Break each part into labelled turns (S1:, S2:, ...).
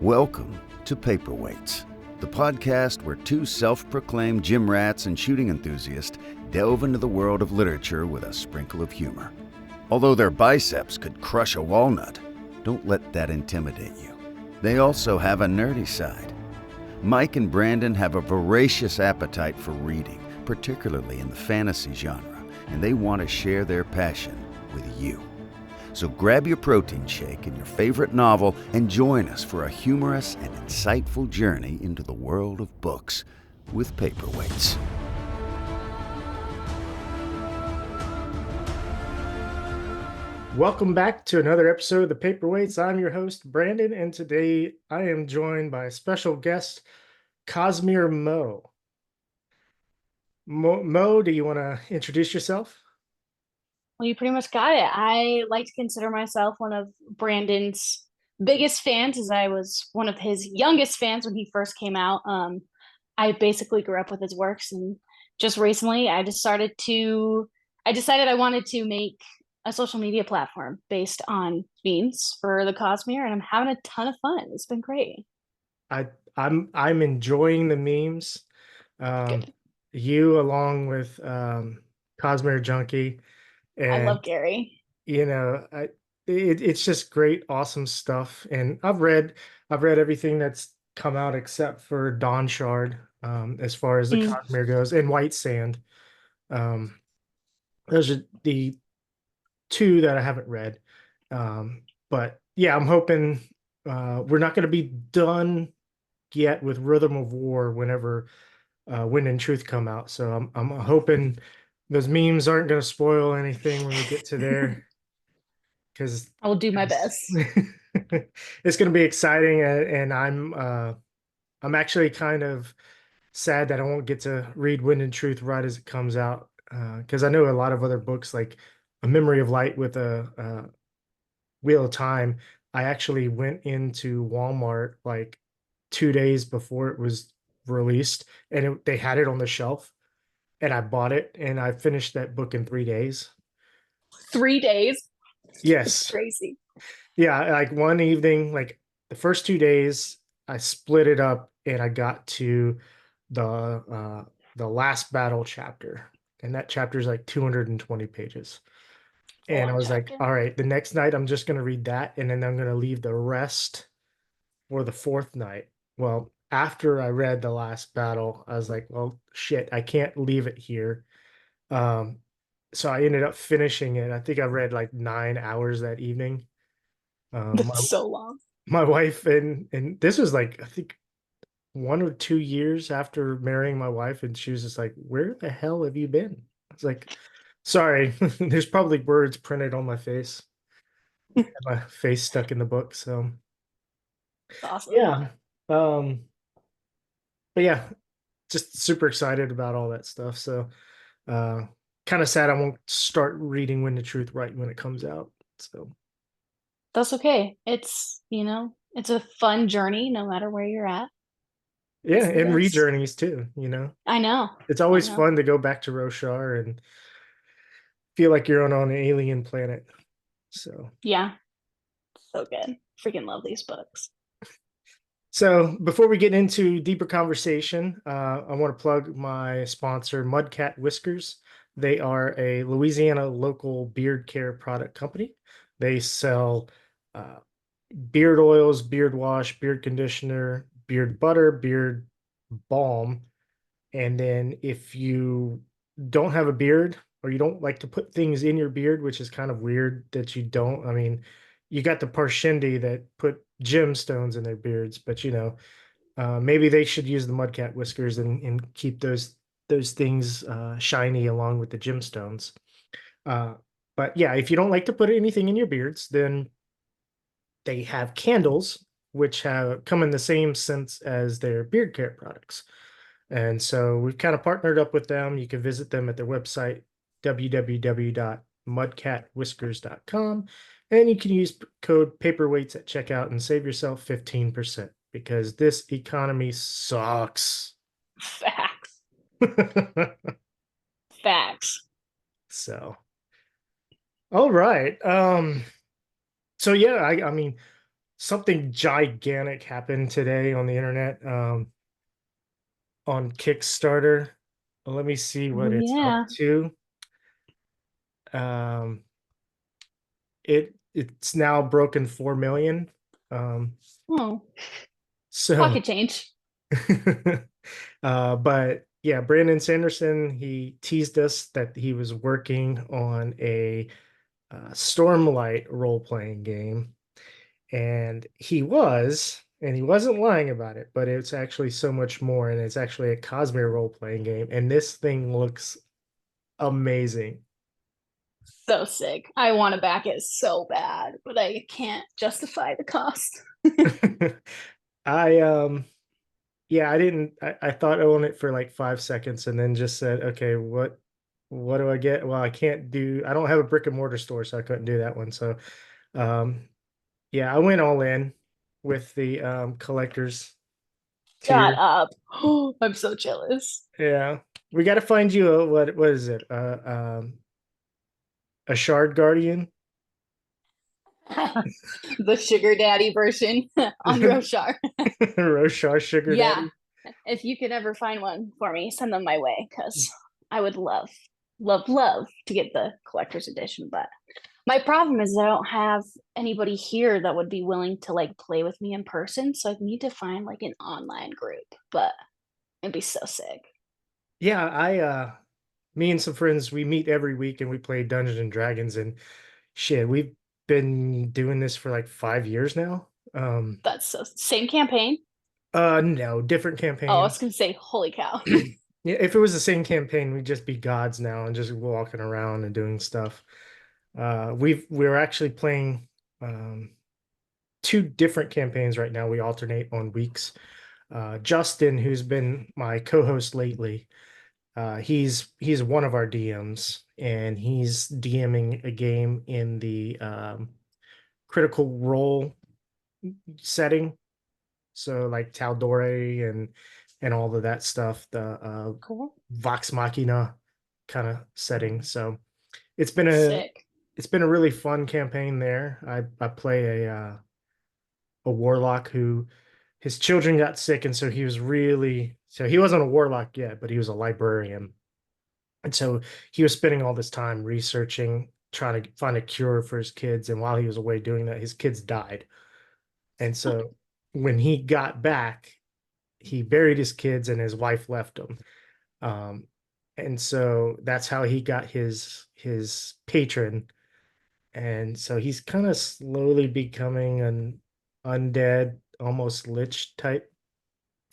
S1: Welcome to Paperweights, the podcast where two self-proclaimed gym rats and shooting enthusiasts delve into the world of literature with a sprinkle of humor. Although their biceps could crush a walnut, don't let that intimidate you. They also have a nerdy side. Mike and Brandon have a voracious appetite for reading, particularly in the fantasy genre, and they want to share their passion with you. So grab your protein shake and your favorite novel and join us for a humorous and insightful journey into the world of books with Paperweights.
S2: Welcome back to another episode of the Paperweights. I'm your host, Brandon, and today I am joined by a special guest, Cosmere Mo. Mo, do you want to introduce yourself?
S3: Well, you pretty much got it. I like to consider myself one of Brandon's biggest fans, as I was one of his youngest fans when he first came out. I basically grew up with his works, and just recently I decided I wanted to make a social media platform based on memes for the Cosmere, and I'm having a ton of fun. It's been great.
S2: I'm enjoying the memes.
S3: Good.
S2: You along with Cosmere Junkie,
S3: I
S2: and
S3: love Gary.
S2: it's just great, awesome stuff. And I've read everything that's come out except for Dawn Shard, as far as the Cosmere goes, and White Sand. Those are the two that I haven't read. But yeah, I'm hoping we're not going to be done yet with Rhythm of War whenever Wind and Truth come out. So I'm hoping those memes aren't going to spoil anything when we get to there, because
S3: I will do my best.
S2: it's going to be exciting, and I'm actually kind of sad that I won't get to read Wind and Truth right as it comes out, because I know a lot of other books like A Memory of Light with a Wheel of Time. I actually went into Walmart like 2 days before it was released, and they had it on the shelf, and I bought it, and I finished that book in 3 days.
S3: 3 days?
S2: Yes.
S3: That's crazy.
S2: Yeah, like one evening, like the first 2 days, I split it up and I got to the last battle chapter, and that chapter is like 220 pages. And I was like, all right, the next night I'm just gonna read that, and then I'm gonna leave the rest for the fourth night. Well, after I read the last battle, I was like, well, shit, I can't leave it here. So I ended up finishing it. I think I read like 9 hours that evening.
S3: That's so long.
S2: My wife, and this was like, I think 1 or 2 years after marrying my wife, and she was just like, where the hell have you been? I was like, sorry, there's probably words printed on my face. My face stuck in the book. So
S3: Awesome.
S2: yeah. But yeah, just super excited about all that stuff. So kind of sad I won't start reading Wind of Truth right when it comes out. So
S3: that's okay. It's it's a fun journey no matter where you're at.
S2: yeah, and read journeys too,
S3: I know.
S2: It's always fun to go back to Roshar and feel like you're on an alien planet. So
S3: yeah, so good. Freaking love these books.
S2: So before we get into deeper conversation, I want to plug my sponsor, Mudcat Whiskers. They are a Louisiana local beard care product company. They sell beard oils, beard wash, beard conditioner, beard butter, beard balm. And then if you don't have a beard, or you don't like to put things in your beard, which is kind of weird that you don't. I mean, you got the Parshendi that put gemstones in their beards, but maybe they should use the Mudcat Whiskers and keep those things shiny along with the gemstones. But yeah, if you don't like to put anything in your beards, then they have candles, which have come in the same sense as their beard care products. And so we've kind of partnered up with them. You can visit them at their website, www.mudcatwhiskers.com. And you can use code Paperweights at checkout and save yourself 15%, because this economy sucks.
S3: Facts. Facts.
S2: So, all right. So yeah, I mean, something gigantic happened today on the internet, on Kickstarter. Let me see
S3: Oh
S2: what it's up
S3: yeah.
S2: to. Um, it's now broken 4 million. Um,
S3: Oh,
S2: so
S3: pocket change.
S2: but yeah, Brandon Sanderson, he teased us that he was working on a Stormlight role-playing game, and he wasn't lying about it, but it's actually so much more, and it's actually a Cosmere role-playing game, and this thing looks amazing.
S3: So sick. I want to back it so bad, but I can't justify the cost.
S2: I yeah, I thought own it for like 5 seconds and then just said, okay, what do I get? Well, I don't have a brick and mortar store, so I couldn't do that one. So um yeah, I went all in with the collector's
S3: Shut
S2: tier.
S3: up. I'm so jealous.
S2: Yeah. We got to find you a what is it? A Shard Guardian.
S3: The sugar daddy version on Roshar.
S2: Roshar Sugar
S3: Yeah.
S2: Daddy.
S3: If you could ever find one for me, send them my way because I would love to get the collector's edition. But my problem is I don't have anybody here that would be willing to like play with me in person. So I need to find like an online group, but it'd be so sick.
S2: Yeah, me and some friends, we meet every week and we play Dungeons and Dragons, and shit, we've been doing this for like 5 years now.
S3: That's so same campaign.
S2: No, different
S3: Oh, I was
S2: campaigns.
S3: gonna say, holy cow.
S2: Yeah, if it was the same campaign, we'd just be gods now and just walking around and doing stuff. We're actually playing two different campaigns right now. We alternate on weeks. Justin, who's been my co-host lately, he's one of our DMs, and he's DMing a game in the Critical Role setting. So like Tal'Dorei and all of that stuff, the
S3: Cool.
S2: Vox Machina kind of setting. So it's been a
S3: Sick.
S2: it's been a really fun campaign there. I play a warlock who his children got sick, and so he wasn't a warlock yet, but he was a librarian. And so he was spending all this time researching, trying to find a cure for his kids. And while he was away doing that, his kids died. And so when he got back, he buried his kids and his wife left him. Um, and so that's how he got his patron. And so he's kind of slowly becoming an undead, almost lich type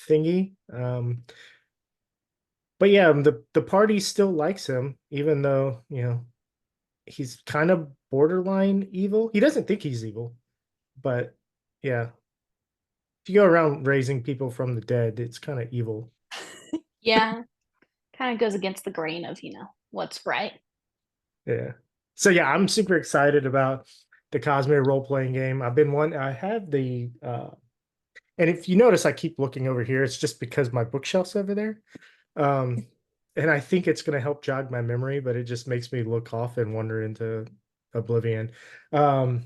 S2: thingy. But yeah, the party still likes him, even though, he's kind of borderline evil. He doesn't think he's evil, but yeah, if you go around raising people from the dead, it's kind of evil.
S3: Yeah. Kind of goes against the grain of, what's right.
S2: Yeah. So yeah, I'm super excited about the Cosmere role-playing game. I have the and if you notice I keep looking over here, it's just because my bookshelf's over there. Um and I think it's gonna help jog my memory, but it just makes me look off and wander into oblivion. Um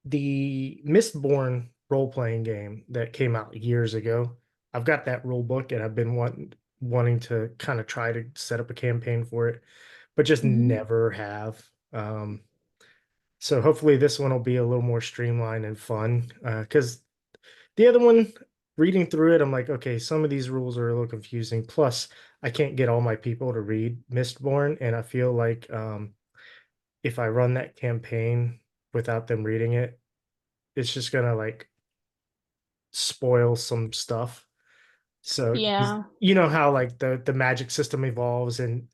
S2: the Mistborn role-playing game that came out years ago. I've got that rule book, and I've been wanting to kind of try to set up a campaign for it, but just
S3: Mhm.
S2: never have. So hopefully this one will be a little more streamlined and fun. Because the other one, reading through it, I'm like, okay, some of these rules are a little confusing. Plus, I can't get all my people to read Mistborn, and I feel like if I run that campaign without them reading it, it's just gonna like spoil some stuff. So
S3: Yeah.
S2: you know how like the magic system evolves, and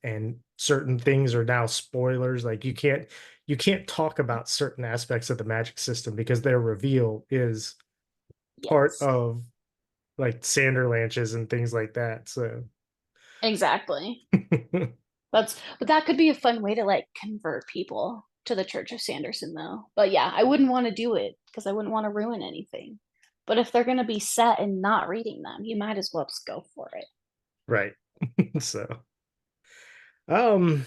S2: certain things are now spoilers. Like you can't talk about certain aspects of the magic system because their reveal is part
S3: Yes.
S2: of like Sanderlanches and things like that. So
S3: Exactly. But that could be a fun way to like convert people to the Church of Sanderson though. But yeah, I wouldn't want to do it because I wouldn't want to ruin anything. But if they're going to be set and not reading them, you might as well just go for it.
S2: right. So um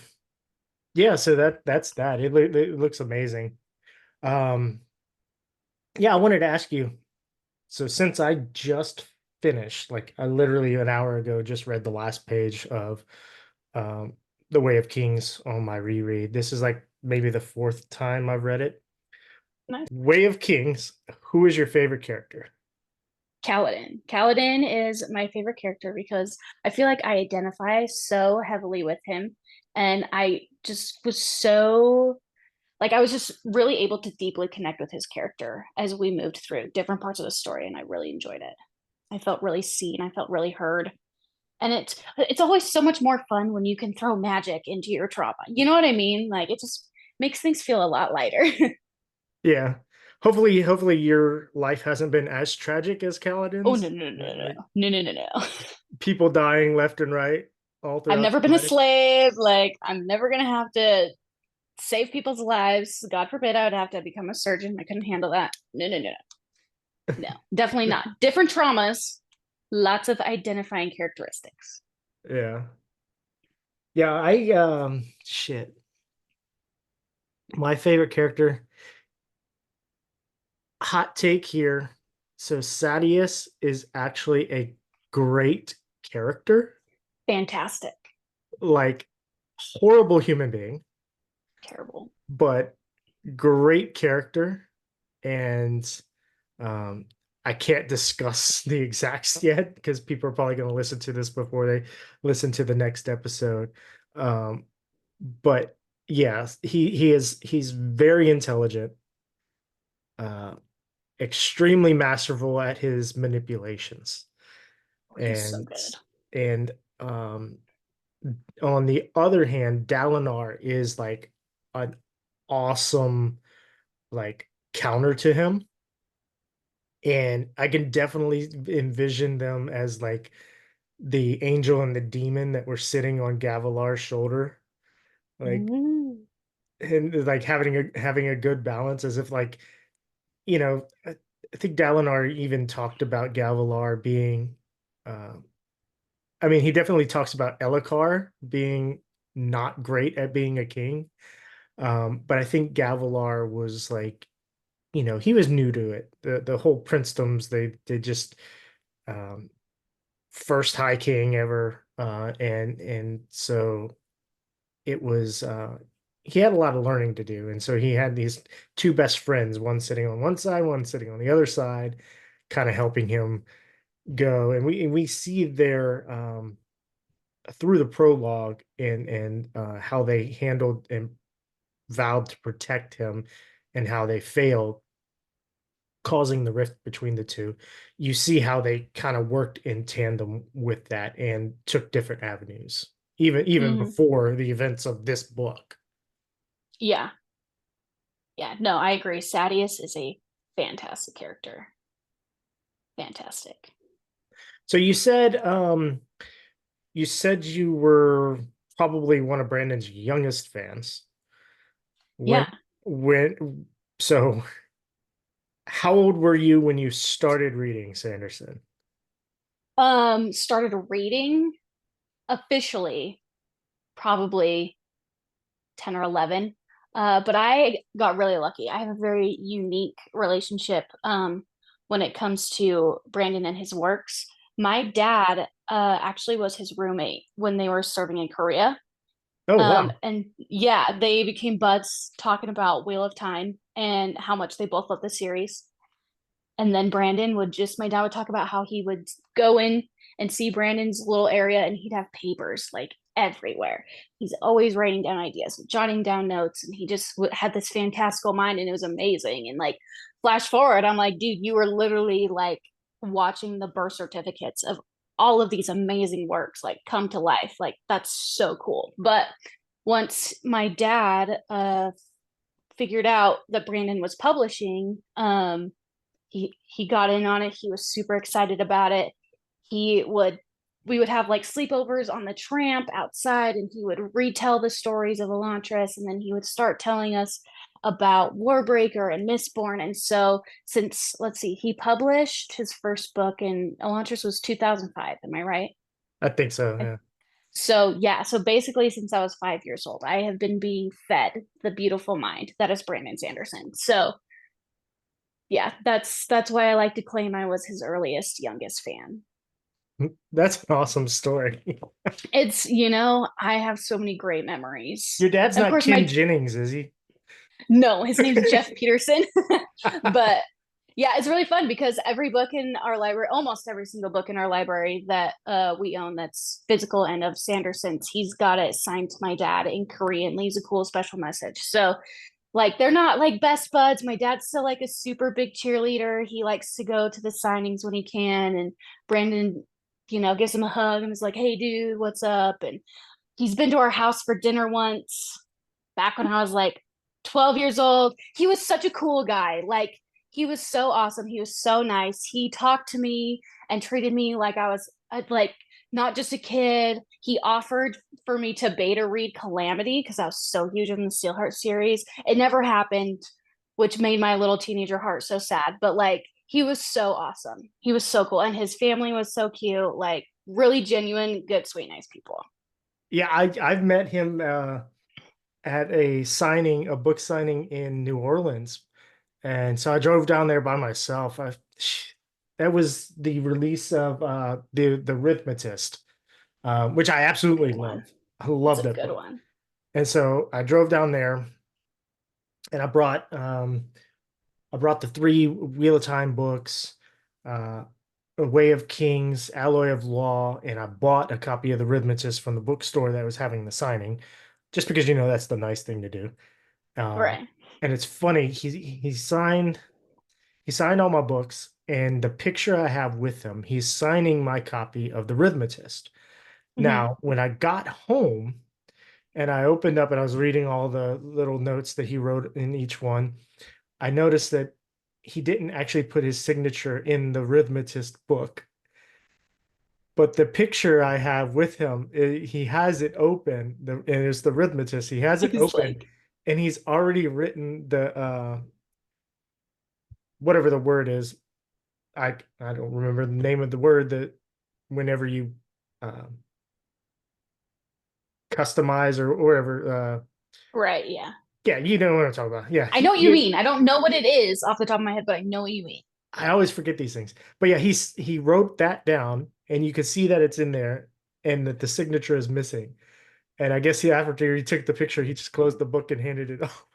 S2: yeah, so that's that. It looks amazing. Um Yeah, I wanted to ask you. So since I just finished, like I literally an hour ago just read the last page of um The Way of Kings on my reread. This is like maybe the fourth time I've read it.
S3: Nice.
S2: Way of Kings, who is your favorite character?
S3: Kaladin. Kaladin is my favorite character because I feel like I identify so heavily with him. And I just was so like I was just really able to deeply connect with his character as we moved through different parts of the story, and I really enjoyed it. I felt really seen, I felt really heard. And it's always so much more fun when you can throw magic into your trauma. You know what I mean? Like it just makes things feel a lot lighter.
S2: Yeah. Hopefully your life hasn't been as tragic as
S3: Oh no
S2: Kaladin's.
S3: no no no
S2: Like
S3: no no no no.
S2: people dying left and right all
S3: I've
S2: throughout
S3: never
S2: the
S3: been a
S2: life.
S3: slave. Like I'm never gonna have to save people's lives. God forbid I would have to become a surgeon. I couldn't handle that. No no no no. No, definitely not. Different traumas, lots of identifying characteristics.
S2: Yeah. Yeah, I shit. My favorite character, hot take here. So Sadius is actually a great character,
S3: Fantastic.
S2: like horrible human being,
S3: Terrible.
S2: but great character. And um, I can't discuss the exacts yet because people are probably going to listen to this before they listen to the next episode. Um, but yeah, he's very intelligent, uh, extremely masterful at his manipulations,
S3: Oh, he's so
S2: and
S3: good.
S2: and on the other hand, Dalinar is like an awesome like counter to him, and I can definitely envision them as like the angel and the demon that were sitting on Gavilar's shoulder, like
S3: Mm.
S2: and like having a good balance, as if like I think Dalinar even talked about Gavilar being, uh, I mean, he definitely talks about Elhokar being not great at being a king, but I think Gavilar was like, he was new to it. The whole princedoms, they just um, first High King ever, and so it was he had a lot of learning to do, and so he had these two best friends, one sitting on one side, one sitting on the other side, kind of helping him go. And we see their through the prologue and how they handled and vowed to protect him, and how they failed, causing the rift between the two. You see how they kind of worked in tandem with that and took different avenues, even
S3: Mm.
S2: before the events of this book.
S3: Yeah. Yeah. No, I agree. Sadius is a fantastic character. Fantastic.
S2: So you said you were probably one of Brandon's youngest fans. When
S3: Yeah.
S2: when so how old were you when you started reading Sanderson?
S3: Started reading officially probably 10 or 11. But I got really lucky. I have a very unique relationship when it comes to Brandon and his works. My dad actually was his roommate when they were serving in Korea.
S2: Oh wow.
S3: And yeah, they became buds talking about Wheel of Time and how much they both love the series. And then my dad would talk about how he would go in and see Brandon's little area and he'd have papers like everywhere. He's always writing down ideas, jotting down notes, and he just had this fantastical mind and it was amazing. And like, flash forward, I'm like, dude, you were literally like watching the birth certificates of all of these amazing works like come to life. Like, that's so cool. But once my dad figured out that Brandon was publishing, he got in on it. He was super excited about it. He would We would have like sleepovers on the tramp outside, and he would retell the stories of Elantris, and then he would start telling us about Warbreaker and Mistborn. And so, since let's see, he published his first book in Elantris was 2005. Am I right?
S2: I think so, yeah.
S3: So yeah, so basically, since I was 5 years old, I have been being fed the beautiful mind that is Brandon Sanderson. So Yeah, that's why I like to claim I was his earliest, youngest fan.
S2: That's an awesome story.
S3: It's, I have so many great memories.
S2: Your dad's
S3: And of
S2: not
S3: course,
S2: Ken Jennings, is he?
S3: no, his name's Jeff Peterson. But yeah, it's really fun because every book in our library, almost every single book in our library that we own that's physical and of Sanderson's, he's got it signed to my dad in Korean, leaves a cool special message. So like they're not like best buds. My dad's still like a super big cheerleader. He likes to go to the signings when he can. And Brandon, gives him a hug and is like, "Hey dude, what's up?" And he's been to our house for dinner once back when I was like 12 years old. He was such a cool guy. Like he was so awesome. He was so nice. He talked to me and treated me like I was like not just a kid. He offered for me to beta read Calamity because I was so huge in the Steelheart series. It never happened, which made my little teenager heart so sad. But like he was so awesome. He was so cool. And his family was so cute, like really genuine, good, sweet, nice people.
S2: Yeah, I've met him at a book signing in New Orleans. And so I drove down there by myself. That was the release of the Rhythmatist, which I absolutely
S3: Good one.
S2: love. I
S3: It's
S2: love
S3: a
S2: that
S3: good
S2: book.
S3: one.
S2: And so I drove down there and I brought the three Wheel of Time books, uh, A Way of Kings, Alloy of Law, and I bought a copy of the Rhythmatist from the bookstore that was having the signing, just because that's the nice thing to do. Um,
S3: Right.
S2: and it's funny, he signed all my books, and the picture I have with him, he's signing my copy of the Rhythmatist.
S3: Mm-hmm.
S2: Now, when I got home and I opened up and I was reading all the little notes that he wrote in each one, I noticed that he didn't actually put his signature in the Rhythmatist book. But the picture I have with him, he has it open, and it's the Rhythmatist. He has it
S3: He's
S2: open,
S3: like,
S2: and he's already written the whatever the word is. I don't remember the name of the word that whenever you um, customize or whatever.
S3: right, yeah.
S2: Yeah, you know what I'm talking about. Yeah,
S3: I know what you mean. I don't know what it is off the top of my head, but I know what you mean.
S2: I always forget these things. But yeah, he wrote that down, and you can see that it's in there, and that the signature is missing. And I guess after he took the picture, he just closed the book and handed it off.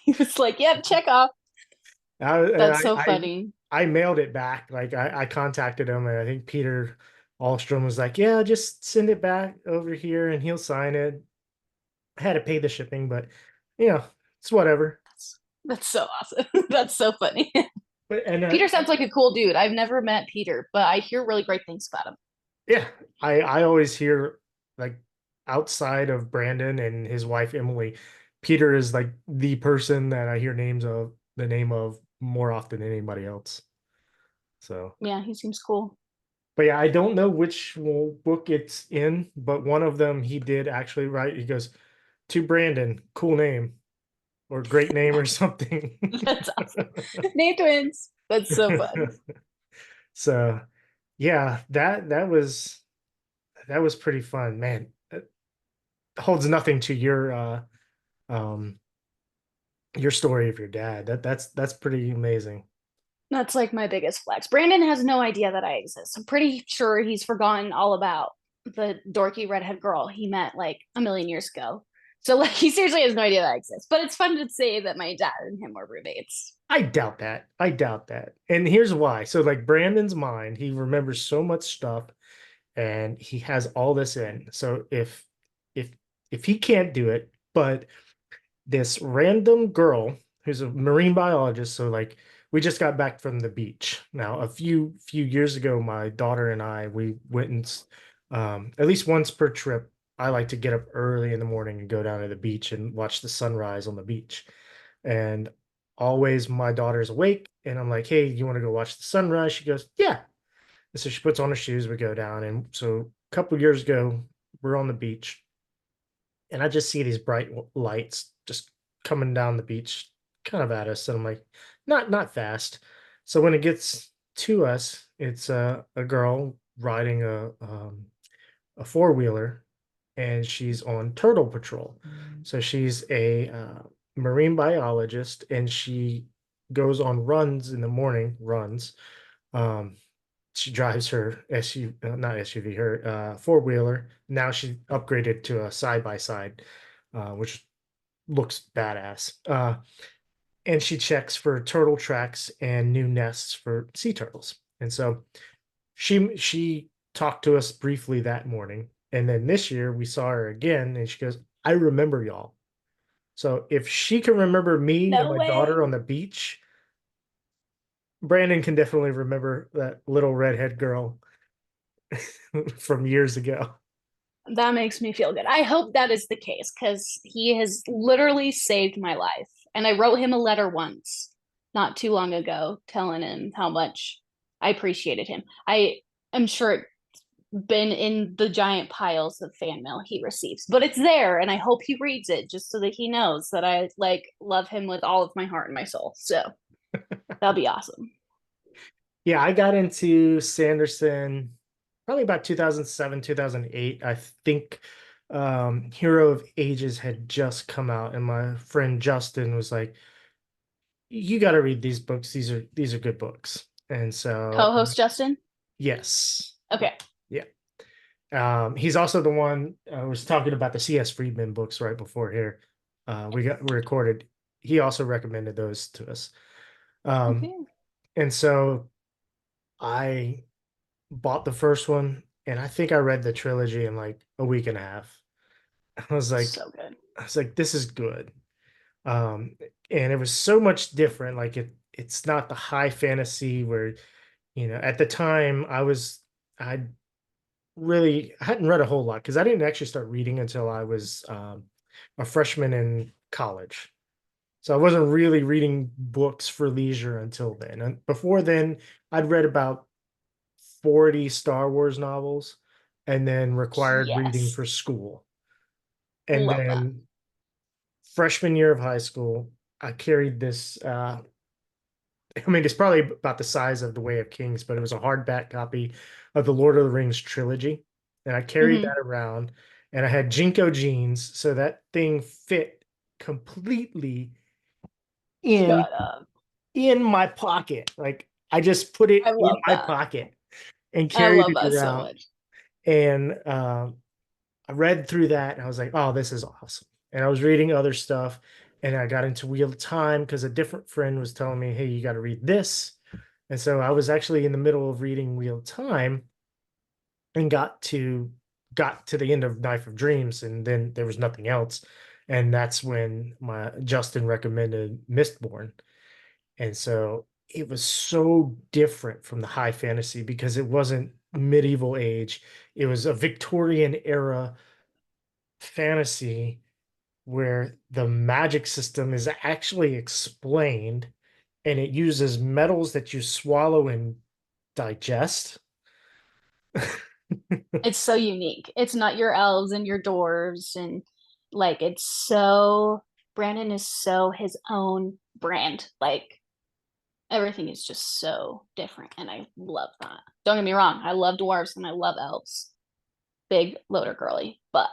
S3: He was like, "Yep, check off."
S2: And
S3: That's so funny.
S2: I mailed it back. Like I contacted him, and I think Peter Alstrom was like, "Yeah, just send it back over here, and he'll sign it." I had to pay the shipping, but it's whatever.
S3: That's so awesome. That's so funny.
S2: But and
S3: Peter sounds like a cool dude. I've never met Peter, but I hear really great things about him.
S2: yeah, I always hear, like, outside of Brandon and his wife Emily, Peter is like the person that I hear the name of more often than anybody else. So,
S3: Yeah, he seems cool.
S2: but yeah, I don't know which book it's in, but one of them he did actually write. He goes, "To Brandon, cool name or great name or something."
S3: That's awesome. Name twins. That's so fun.
S2: So yeah, that was pretty fun, man. It holds nothing to um your story of your dad. That's pretty amazing.
S3: That's like my biggest flex. Brandon has no idea that I exist. I'm pretty sure he's forgotten all about the dorky redhead girl he met like a million years ago. So like he seriously has no idea that I exist. But it's fun to say that my dad and him were roommates.
S2: I doubt that. I doubt that. And here's why. So like Brandon's mind, he remembers so much stuff, and he has all this in. So if if he can't do it, but this random girl who's a marine biologist, so like we just got back from the beach. Now, a few years ago, my daughter and I, we went and at least once per trip, I like to get up early in the morning and go down to the beach and watch the sunrise on the beach. And always my daughter's awake, and I'm like, "Hey, you want to go watch the sunrise?" She goes, "Yeah." And so she puts on her shoes, we go down. And so a couple years ago, we're on the beach, and I just see these bright lights just coming down the beach, kind of at us. And I'm like, not fast. So when it gets to us, it's a girl riding a four-wheeler, and she's on turtle patrol. So she's a marine biologist, and she goes on runs in the morning, runs. Um, she drives her SUV, not SUV, her four-wheeler. Now she upgraded to a side-by-side, which looks badass. And she checks for turtle tracks and new nests for sea turtles. And so she talked to us briefly that morning. And then this year we saw her again and she goes, I remember y'all. So if she can remember me and
S3: No
S2: my
S3: way.
S2: daughter on the beach, Brandon can definitely remember that little redhead girl from years ago.
S3: That makes me feel good. I hope that is the case because he has literally saved my life. And I wrote him a letter once, not too long ago, telling him how much I appreciated him. I am sure it's been in the giant piles of fan mail he receives, but it's there, and I hope he reads it just so that he knows that I like love him with all of my heart and my soul. So that'll be awesome.
S2: Yeah, I got into Sanderson probably about 2007, 2008. I think Hero of Ages had just come out, and my friend Justin was like, you got to read these books. These are good books. And so
S3: Co-host Justin.
S2: yes.
S3: Okay.
S2: Yeah. He's also the one I was talking about the C.S. Friedman books right before here. We recorded. He also recommended those to us.
S3: Okay.
S2: And so I bought the first one, and I think I read the trilogy in like a week and a half. I was like,
S3: So good.
S2: this is good. Um, and it was so much different. Like it's not the high fantasy where, at the time I hadn't read a whole lot because I didn't actually start reading until I was a freshman in college. So I wasn't really reading books for leisure until then. And before then, I'd read about 40 Star Wars novels and then required reading
S3: Yes.
S2: for school. And
S3: Love that.
S2: then freshman year of high school, I carried this. I mean, it's probably about the size of The Way of Kings, but it was a hardback copy of the Lord of the Rings trilogy. And I carried
S3: Hmm.
S2: that around and I had Jinko jeans. So that thing fit completely in
S3: Shut up.
S2: in my pocket. Like I just put it
S3: I
S2: in
S3: love
S2: my
S3: that.
S2: pocket and
S3: I
S2: carried
S3: love
S2: it
S3: that so
S2: around.
S3: much.
S2: And I read through that and I was like, oh, this is awesome. And I was reading other stuff and I got into Wheel of Time because a different friend was telling me, hey, you got to read this. And so I was actually in the middle of reading Wheel of Time and got to the end of Knife of Dreams, and then there was nothing else. And that's when my Justin recommended Mistborn. And so it was so different from the high fantasy because it wasn't medieval age. It was a Victorian era fantasy where the magic system is actually explained and it uses metals that you swallow and digest.
S3: It's so unique. It's not your elves and your dwarves and like it's so Brandon is so his own brand. Like everything is just so different and I love that. Don't get me wrong, I love dwarves and I love elves. Big loader girly, but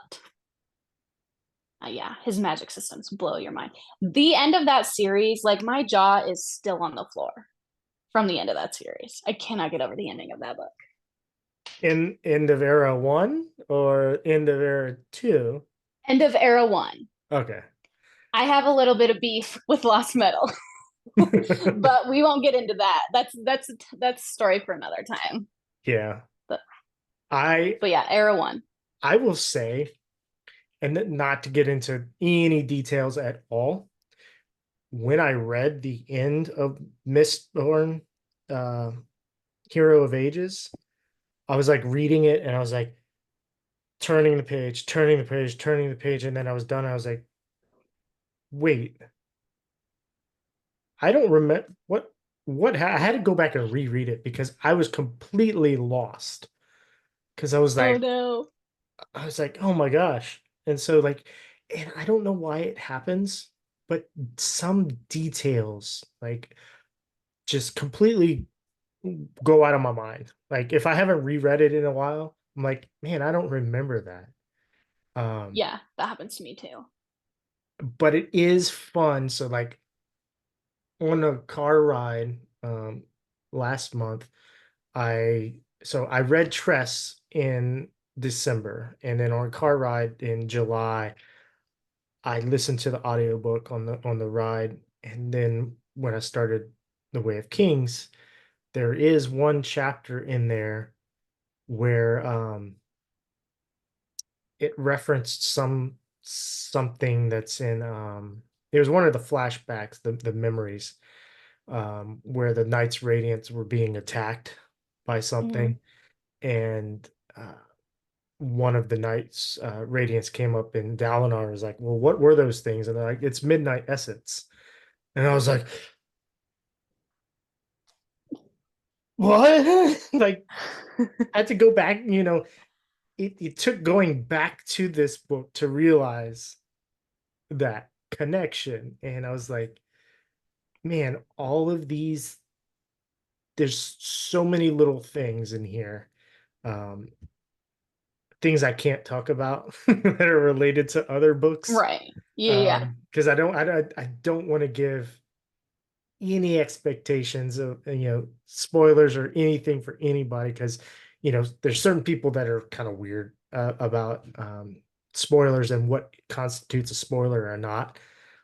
S3: yeah, his magic systems blow your mind. The end of that series, like my jaw is still on the floor from the end of that series. I cannot get over the ending of that book.
S2: In end of era one or end of era two?
S3: End of era one.
S2: Okay.
S3: I have a little bit of beef with Lost Metal, but we won't get into that. That's a story for another time.
S2: Yeah.
S3: But
S2: I
S3: but yeah, era one.
S2: I will say, and not to get into any details at all, when I read the end of Mistborn, uh, Hero of Ages, I was like reading it and I was like turning the page, turning the page, turning the page, and then I was done. I was like, wait, I don't remember I had to go back and reread it because I was completely lost. Because
S3: Oh no.
S2: I was like, oh my gosh. And so like, and I don't know why it happens, but some details like just completely go out of my mind. Like if I haven't reread it in a while, I'm like, man, I don't remember that.
S3: Yeah, that happens to me too.
S2: But it is fun. So like on a car ride last month, I read Tress in December, and then on a car ride in July, I listened to the audiobook on the ride, and then when I started The Way of Kings, there is one chapter in there where it referenced something that's in it was one of the flashbacks, the memories, where the Knights Radiants were being attacked by
S3: Mhm.
S2: something, and one of the Knights Radiants came up, and Dalinar was like, well, what were those things? And they're like, it's Midnight Essence. And I was like, what? Like, I had to go back, it took going back to this book to realize that connection. And I was like, man, all of these, there's so many little things in here. Um, Things I can't talk about that are related to other books.
S3: Right. Yeah.
S2: Because I don't want to give any expectations of spoilers or anything for anybody, because there's certain people that are kind of weird about spoilers and what constitutes a spoiler or not.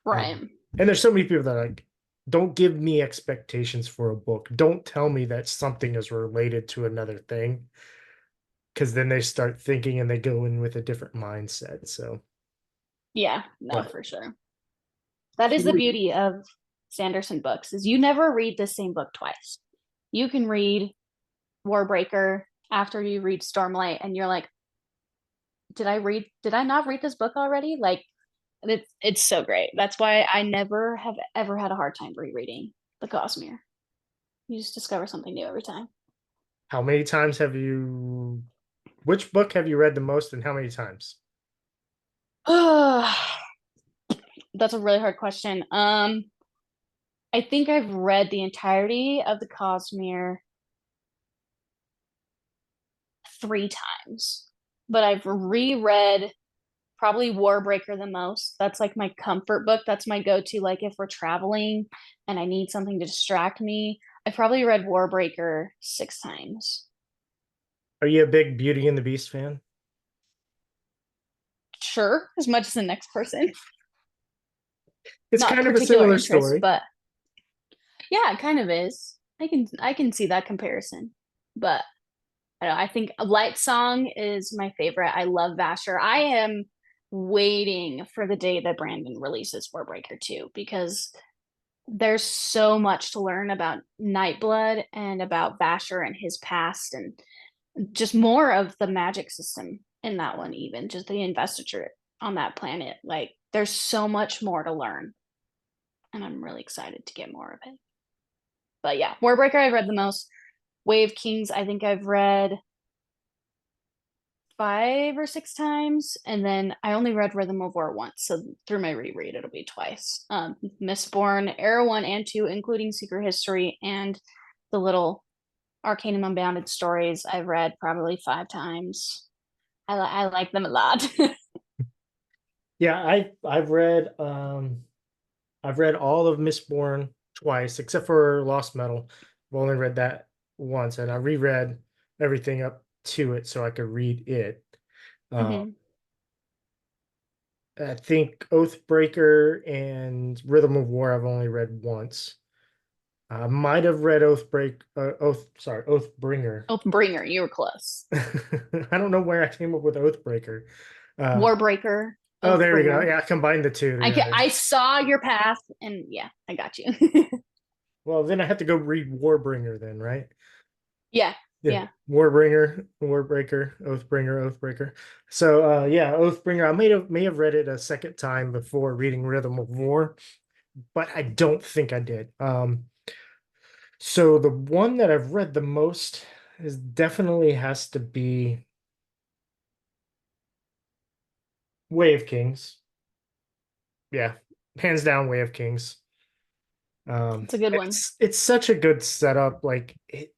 S3: Right.
S2: And there's so many people that are like, don't give me expectations for a book, don't tell me that something is related to another thing, because then they start thinking and they go in with a different mindset. So
S3: Yeah. No,
S2: but
S3: for sure. That is the
S2: here,
S3: beauty of Sanderson books is you never read the same book twice. You can read Warbreaker after you read Stormlight and you're like, did I not read this book already? Like it's so great. That's why I never have ever had a hard time rereading the Cosmere. You just discover something new every time.
S2: how many times have you which book have you read the most, and how many times?
S3: That's a really hard question. I think I've read the entirety of the Cosmere 3 times, but I've reread probably Warbreaker the most. That's like my comfort book. That's my go-to. Like if we're traveling and I need something to distract me, I probably read Warbreaker 6 times.
S2: Are you a big Beauty and the Beast fan?
S3: Sure, as much as the next person.
S2: It's
S3: Not
S2: kind of a
S3: particular
S2: similar
S3: interest,
S2: story.
S3: but yeah, it kind of is. I can see that comparison. But I don't know, I think Light Song is my favorite. I love Vasher. I am waiting for the day that Brandon releases Warbreaker 2 because there's so much to learn about Nightblood and about Vasher and his past and just more of the magic system in that one, even just the investiture on that planet. Like there's so much more to learn. And I'm really excited to get more of it. But yeah, Warbreaker I've read the most. Wave Kings, I think I've read 5 or 6 times, and then I only read Rhythm of War once, so through my reread it'll be twice. Mistborn, Era 1 and 2, including Secret History and the little Arcanum Unbounded stories, I've read probably 5 times. I like them a lot.
S2: Yeah, I've read all of Mistborn twice, except for Lost Metal. I've only read that once, and I reread everything up to it so I could read it.
S3: Mhm.
S2: I think Oathbreaker and Rhythm of War I've only read once. I might have read Oathbringer.
S3: Oathbringer, you were close.
S2: I don't know where I came up with Oathbreaker. Uh,
S3: Warbreaker,
S2: oh, there we go.
S3: Oathbringer.
S2: Yeah, I combined the two together.
S3: I saw your path, and yeah, I got you.
S2: Well, then I have to go read Warbringer then, right?
S3: Yeah,
S2: Yeah,
S3: yeah.
S2: Warbringer, Warbreaker, Oathbreaker. So yeah, Oathbringer. I may have read it a second time before reading Rhythm of War, but I don't think I did. So the one that I've read the most is definitely has to be Way of Kings. Yeah, hands down, Way of Kings.
S3: It's a good one.
S2: It's such a good setup. Like it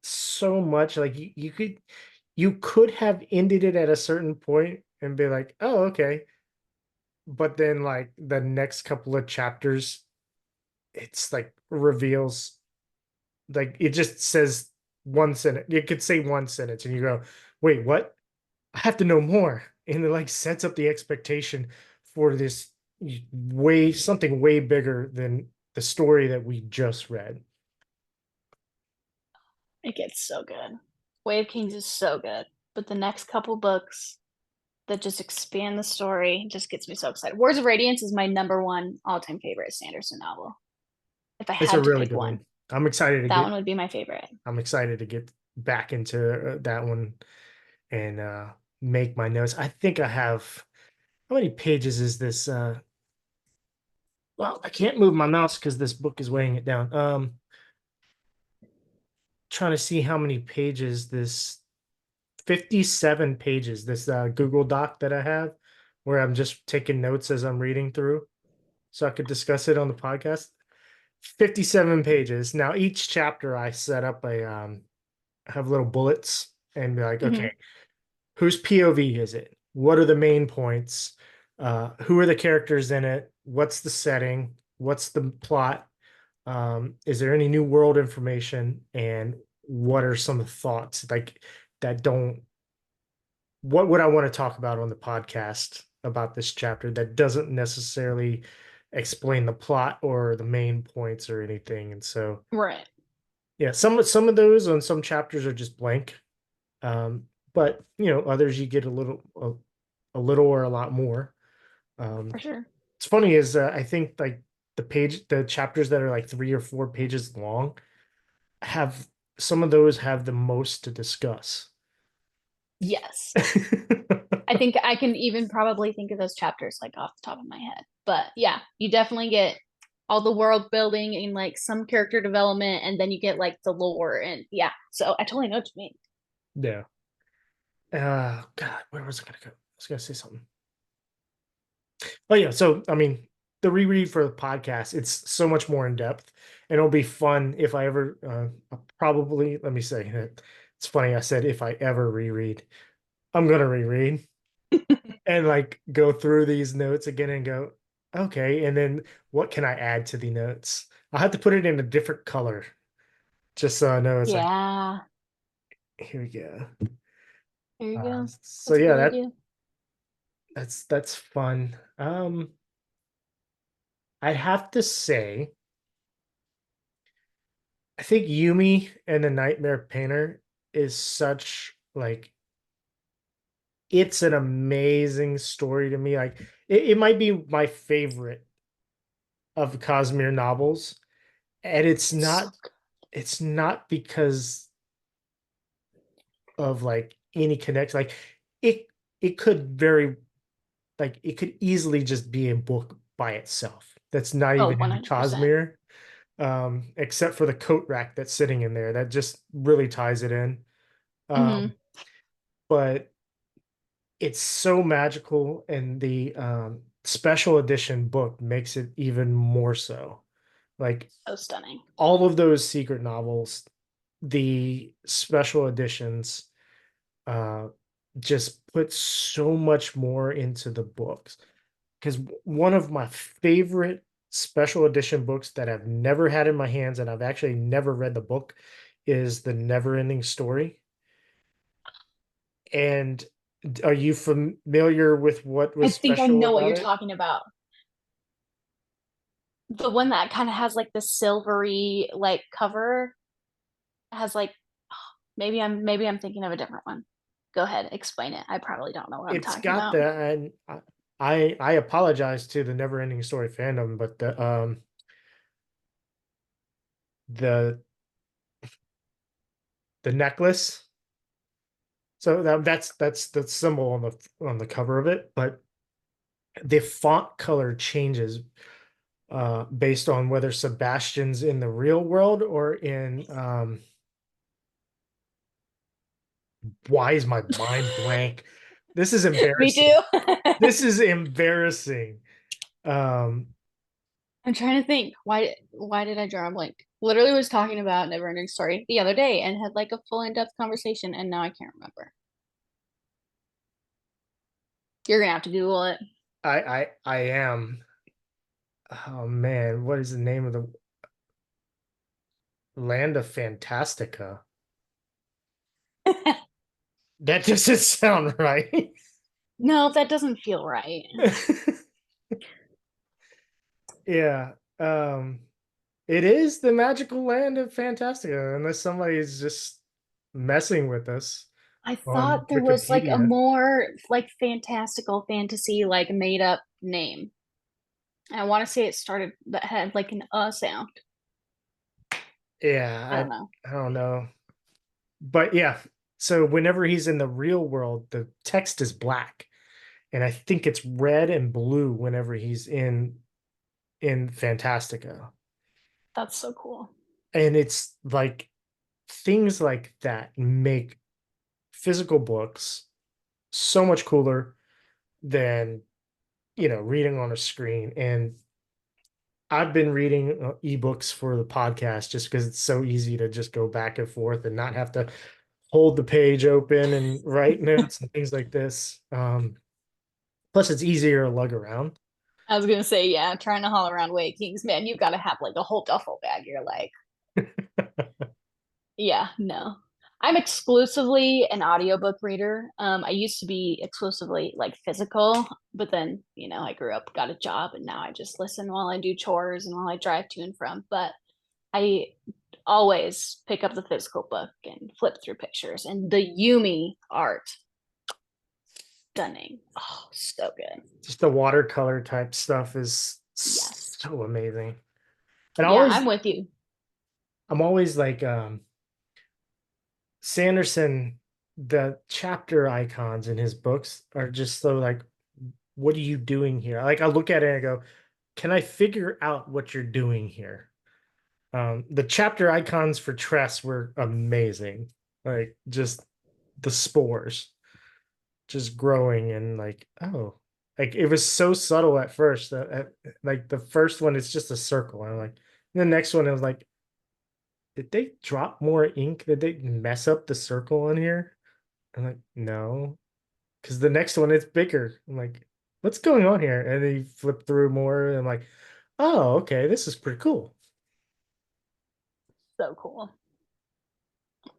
S2: so much. Like you could have ended it at a certain point and be like, oh, okay. But then like the next couple of chapters it's like reveals, like it just says one sentence. You could say one sentence and you go, wait, what? I have to know more. And it like sets up the expectation for this something way bigger than the story that we just read.
S3: It gets so good. Way of Kings is so good, but the next couple books that just expand the story just gets me so excited. Words of Radiance is my number one all-time favorite Sanderson novel. If I
S2: It's a
S3: had to
S2: really
S3: pick
S2: good
S3: one,
S2: one. I'm excited to
S3: that
S2: get
S3: one would be my favorite.
S2: I'm excited to get back into that one and make my notes. I think I have, how many pages is this? Well, I can't move my mouse because this book is weighing it down. Trying to see how many pages this 57 pages, this Google Doc that I have, where I'm just taking notes as I'm reading through so I could discuss it on the podcast. 57 pages. Now each chapter I set up have little bullets and be like,
S3: Mhm.
S2: okay, whose POV is it? What are the main points? Who are the characters in it? What's the setting? What's the plot? Is there any new world information? And what are some thoughts like that don't, what would I want to talk about on the podcast about this chapter that doesn't necessarily explain the plot or the main points or anything? And so,
S3: Right.
S2: yeah, some of those on some chapters are just blank. But others you get a little or a lot more.
S3: For sure.
S2: It's funny is I think like the chapters that are like 3 or 4 pages long have some of those have the most to discuss.
S3: Yes. I think I can even probably think of those chapters like off the top of my head. But yeah, you definitely get all the world building and like some character development, and then you get like the lore, and yeah. So I totally know what you mean.
S2: Yeah. God, where was I gonna go? I was gonna say something. Oh yeah, so I mean, the reread for the podcast, it's so much more in depth, and it'll be fun if I ever probably, let me say it. It's funny I said if I ever reread. I'm gonna reread and like go through these notes again and go, okay, and then what can I add to the notes? I'll have to put it in a different color just so I know it's like,
S3: Yeah.
S2: here we go.
S3: There you go.
S2: So
S3: That's a
S2: yeah,
S3: good idea.
S2: that's fun. I have to say, I think Yumi and the Nightmare Painter is such like it's an amazing story to me. Like it might be my favorite of Cosmere novels, and
S3: So
S2: it's not because of like any connection. Like it it could very like it could easily just be a book by itself. That's not
S3: oh,
S2: even in the
S3: 100%.
S2: Cosmere, except for the coat rack that's sitting in there. That just really ties it in.
S3: Hmm.
S2: But it's so magical, and the special edition book makes it even more so. Like
S3: So stunning.
S2: all of those secret novels, the special editions uh just put so much more into the books. Because one of my favorite special edition books that I've never had in my hands, and I've actually never read the book, is The Neverending Story. And are you familiar with what
S3: I
S2: was
S3: think I
S2: special
S3: know what
S2: about
S3: you're
S2: it?
S3: talking about. The one that kind of has like the silvery like cover has like maybe I'm thinking of a different one. Go ahead, explain it. I probably don't know what I'm
S2: It's
S3: talking
S2: got
S3: about.
S2: that, and I apologize to the Neverending Story fandom, but the the necklace. So that's the symbol on the cover of it, but the font color changes based on whether Sebastian's in the real world or in why is my mind blank? This is
S3: Me
S2: embarrassing.
S3: too.
S2: This is embarrassing. Um,
S3: I'm trying to think. Why did I draw a blank? Literally was talking about Neverending Story the other day and had like a full in-depth conversation, and now I can't remember. You're gonna have to Google it.
S2: I am. Oh man, what is the name of the? Land of Fantastica. That doesn't sound right.
S3: No, that doesn't feel right.
S2: Yeah. It is the magical land of Fantastica, unless somebody is just messing with us
S3: I
S2: on
S3: thought there was like a
S2: Wikipedia.
S3: more like fantastical fantasy like made up name. I want to say it started that had like an sound.
S2: Yeah,
S3: I don't know.
S2: I don't know. But yeah, so whenever he's in the real world, the text is black. And I think it's red and blue whenever he's in Fantastica.
S3: That's so cool.
S2: And it's like things like that make physical books so much cooler than reading on a screen. And I've been reading ebooks for the podcast just because it's so easy to just go back and forth and not have to hold the page open and write notes and things like this. Plus, it's easier to lug around.
S3: I was gonna say, yeah, trying to haul around Way Kings, man, you've got to have like a whole duffel bag. You're like, yeah, no. I'm exclusively an audiobook reader. I used to be exclusively like physical, but then, I grew up, got a job, and now I just listen while I do chores and while I drive to and from. But I always pick up the physical book and flip through pictures. And the Yumi art, stunning. Oh, so good.
S2: Just the watercolor type stuff is
S3: Yes.
S2: so amazing. And
S3: Yeah, I'm with you.
S2: I'm always like Sanderson, the chapter icons in his books are just so like, what are you doing here? Like I look at it and I go, can I figure out what you're doing here? The chapter icons for Tress were amazing. Like just the spores just growing and like, oh, like it was so subtle at first that like the first one is just a circle. And I'm like, the next one it was like, did they drop more ink? Did they mess up the circle in here? I'm like, no, because the next one is bigger. I'm like, what's going on here? And then you flip through more, and I'm like, oh, okay, this is pretty cool.
S3: So cool.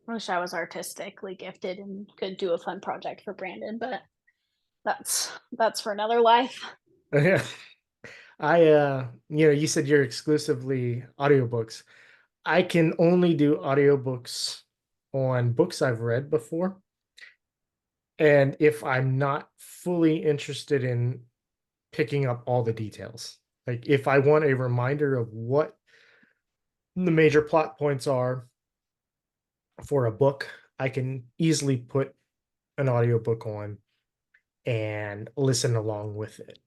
S3: I wish I was artistically gifted and could do a fun project for Brandon, but that's for another life.
S2: Yeah. You said you're exclusively audiobooks. I can only do audiobooks on books I've read before. And if I'm not fully interested in picking up all the details, like if I want a reminder of what the major plot points are for a book, I can easily put an audiobook on and listen along with it.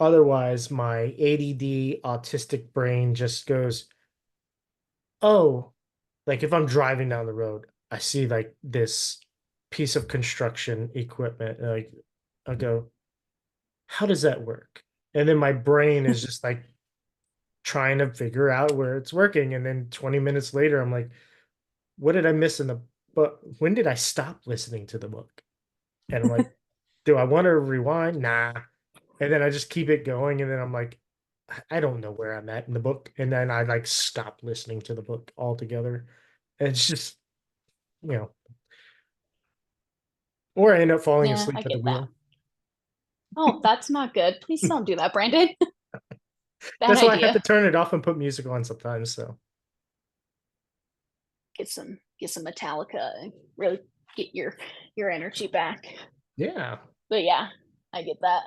S2: Otherwise, my ADD autistic brain just goes, oh, like if I'm driving down the road, I see like this piece of construction equipment, like I go, how does that work? And then my brain is just like trying to figure out where it's working. And then 20 minutes later, I'm like, what did I miss in the book? When did I stop listening to the book? And I'm like, do I want to rewind? Nah. And then I just keep it going. And then I'm like, I don't know where I'm at in the book. And then I like stop listening to the book altogether. And it's just, you know, or I end up falling
S3: Yeah, I
S2: asleep at the
S3: get that.
S2: wheel.
S3: Oh, that's not good. Please don't do that, Brandon. Bad
S2: That's why I have to
S3: idea.
S2: turn it off and put music on sometimes. So
S3: Get some Metallica and really get your energy back.
S2: yeah.
S3: But yeah, I get that.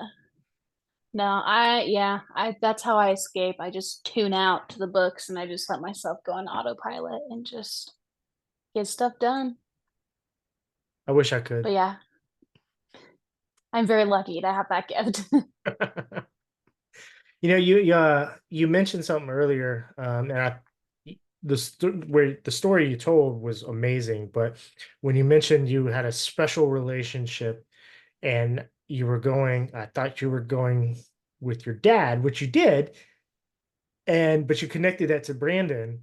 S3: No, I that's how I escape. I just tune out to the books and I just let myself go on autopilot and just get stuff done.
S2: I wish I could.
S3: But yeah, I'm very lucky to have that gift.
S2: You mentioned something earlier, and where the story you told was amazing. But when you mentioned you had a special relationship and I thought you were going with your dad, which you did, but you connected that to Brandon.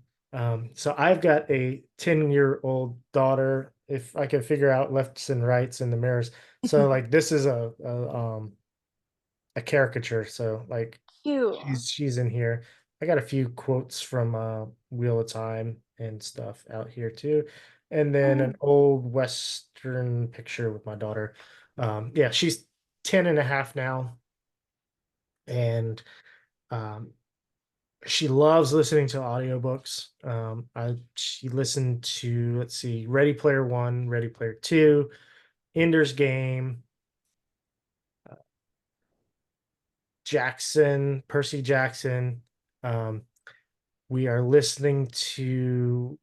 S2: So I've got a 10-year-old daughter. If I can figure out lefts and rights in the mirrors, so like this is a caricature. So like
S3: Cute.
S2: she's in here. I got a few quotes from Wheel of Time. and stuff out here too. And then an old Western picture with my daughter. Yeah, she's 10 and a half now. And um, she loves listening to audiobooks. She listened to, let's see, Ready Player One, Ready Player Two, Ender's Game, Jackson, Percy Jackson. Um, we are listening to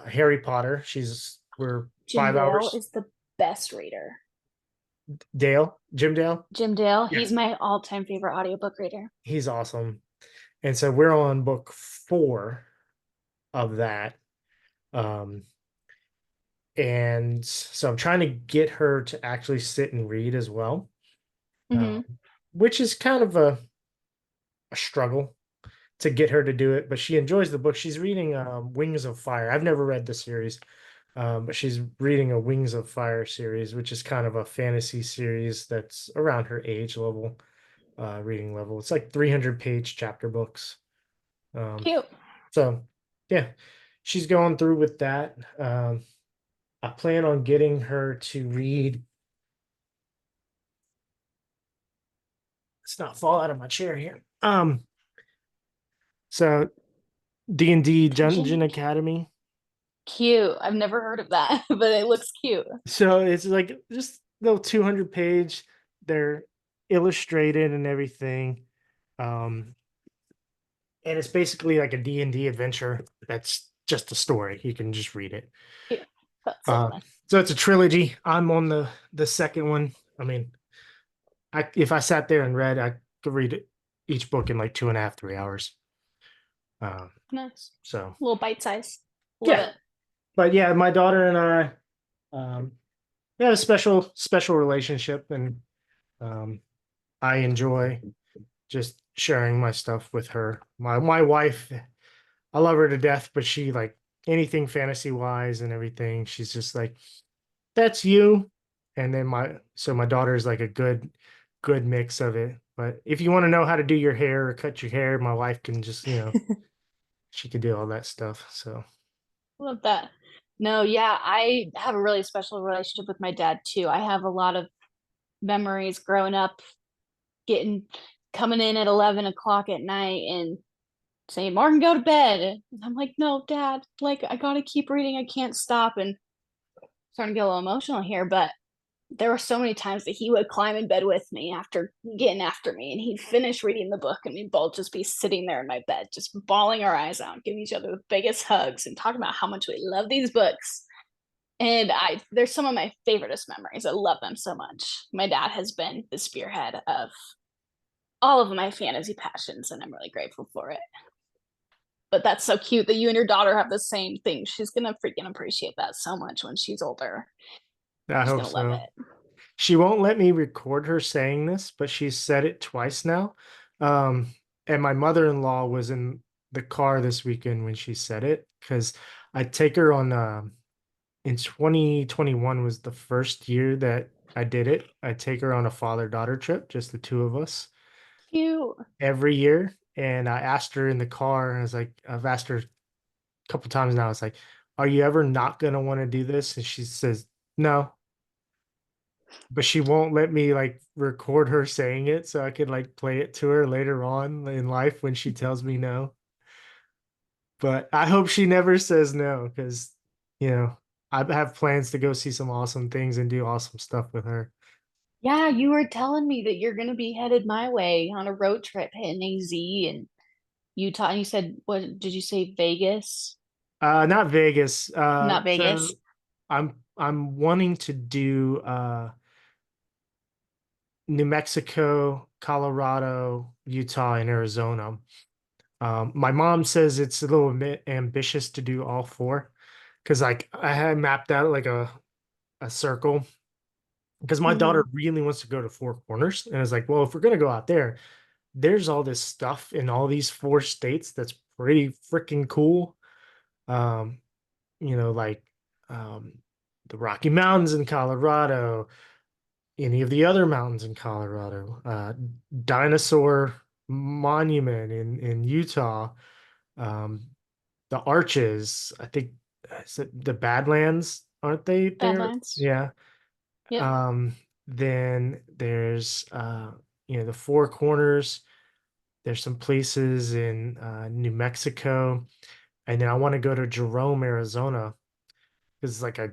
S2: Harry Potter. We're
S3: Jim
S2: five
S3: Dale
S2: hours.
S3: is the best reader.
S2: Jim Dale.
S3: Jim Dale,
S2: Yeah,
S3: he's my all-time favorite audiobook reader.
S2: he's awesome. And so we're on book 4 of that. Um, and so I'm trying to get her to actually sit and read as well,
S3: Hmm.
S2: which is kind of a struggle to get her to do it, but she enjoys the book. She's reading Wings of Fire. I've never read the series, but she's reading a Wings of Fire series, which is kind of a fantasy series that's around her age level, reading level. It's like 300-page chapter books.
S3: Cute.
S2: So yeah, she's going through with that. I plan on getting her to read. Let's not fall out of my chair here. So D&D Dungeon Academy.
S3: Cute. I've never heard of that, but it looks cute.
S2: So it's like just little 200-page. They're illustrated and everything. And it's basically like a D&D adventure. That's just a story. You can just read it.
S3: Cute. That's so fun.
S2: So it's a trilogy. I'm on the second one. I mean, if I sat there and read, I could read each book in like 2.5, 3 hours.
S3: Nice.
S2: So
S3: A little bite size. Love
S2: yeah,
S3: it.
S2: but yeah, my daughter and I, we have a special relationship, and I enjoy just sharing my stuff with her. My wife, I love her to death, but she like anything fantasy wise and everything. She's just like, that's you. And then my daughter is like a good mix of it. But if you want to know how to do your hair or cut your hair, my wife can just, she can do all that stuff. So
S3: Love that. No, yeah, I have a really special relationship with my dad too. I have a lot of memories growing up, getting coming in at 11 o'clock at night and saying, Morgan, go to bed. And I'm like, no, Dad, like I gotta keep reading. I can't stop. And starting to get a little emotional here, but there were so many times that he would climb in bed with me after getting after me, and he'd finish reading the book, and we'd both just be sitting there in my bed, just bawling our eyes out, giving each other the biggest hugs, and talking about how much we love these books. And they're some of my favoriteest memories. I love them so much. My dad has been the spearhead of all of my fantasy passions, and I'm really grateful for it. But that's so cute that you and your daughter have the same thing. She's gonna freaking appreciate that so much when she's older.
S2: I
S3: She's
S2: hope
S3: gonna love
S2: so.
S3: it.
S2: She won't let me record her saying this, but she's said it twice now. Um, and my mother-in-law was in the car this weekend when she said it, because I take her on in 2021 was the first year that I did it. I take her on a father-daughter trip, just the two of us,
S3: Cute.
S2: every year. And I asked her in the car, I was like, I've asked her a couple times now, it's like, are you ever not gonna want to do this? And she says, no. But she won't let me like record her saying it so I could like play it to her later on in life when she tells me no. But I hope she never says no, because I have plans to go see some awesome things and do awesome stuff with her.
S3: Yeah, you were telling me that you're gonna be headed my way on a road trip hitting AZ and Utah. And you said, what did you say, Vegas?
S2: Not Vegas.
S3: Not
S2: So
S3: Vegas.
S2: I'm wanting to do New Mexico, Colorado, Utah, and Arizona. My mom says it's a little bit ambitious to do all four, because like I had mapped out like a circle, because my daughter
S3: Hmm.
S2: really wants to go to Four Corners, and I was like, well, if we're gonna go out there, there's all this stuff in all these 4 states that's pretty freaking cool. Um, like um, the Rocky Mountains in Colorado, any of the other mountains in Colorado, Dinosaur Monument in Utah, um, the Arches, I think, is it the Badlands, aren't they there?
S3: Badlands.
S2: Yeah.
S3: Yep.
S2: Um, then there's the Four Corners. There's some places in New Mexico, and then I want to go to Jerome, Arizona, because it's like a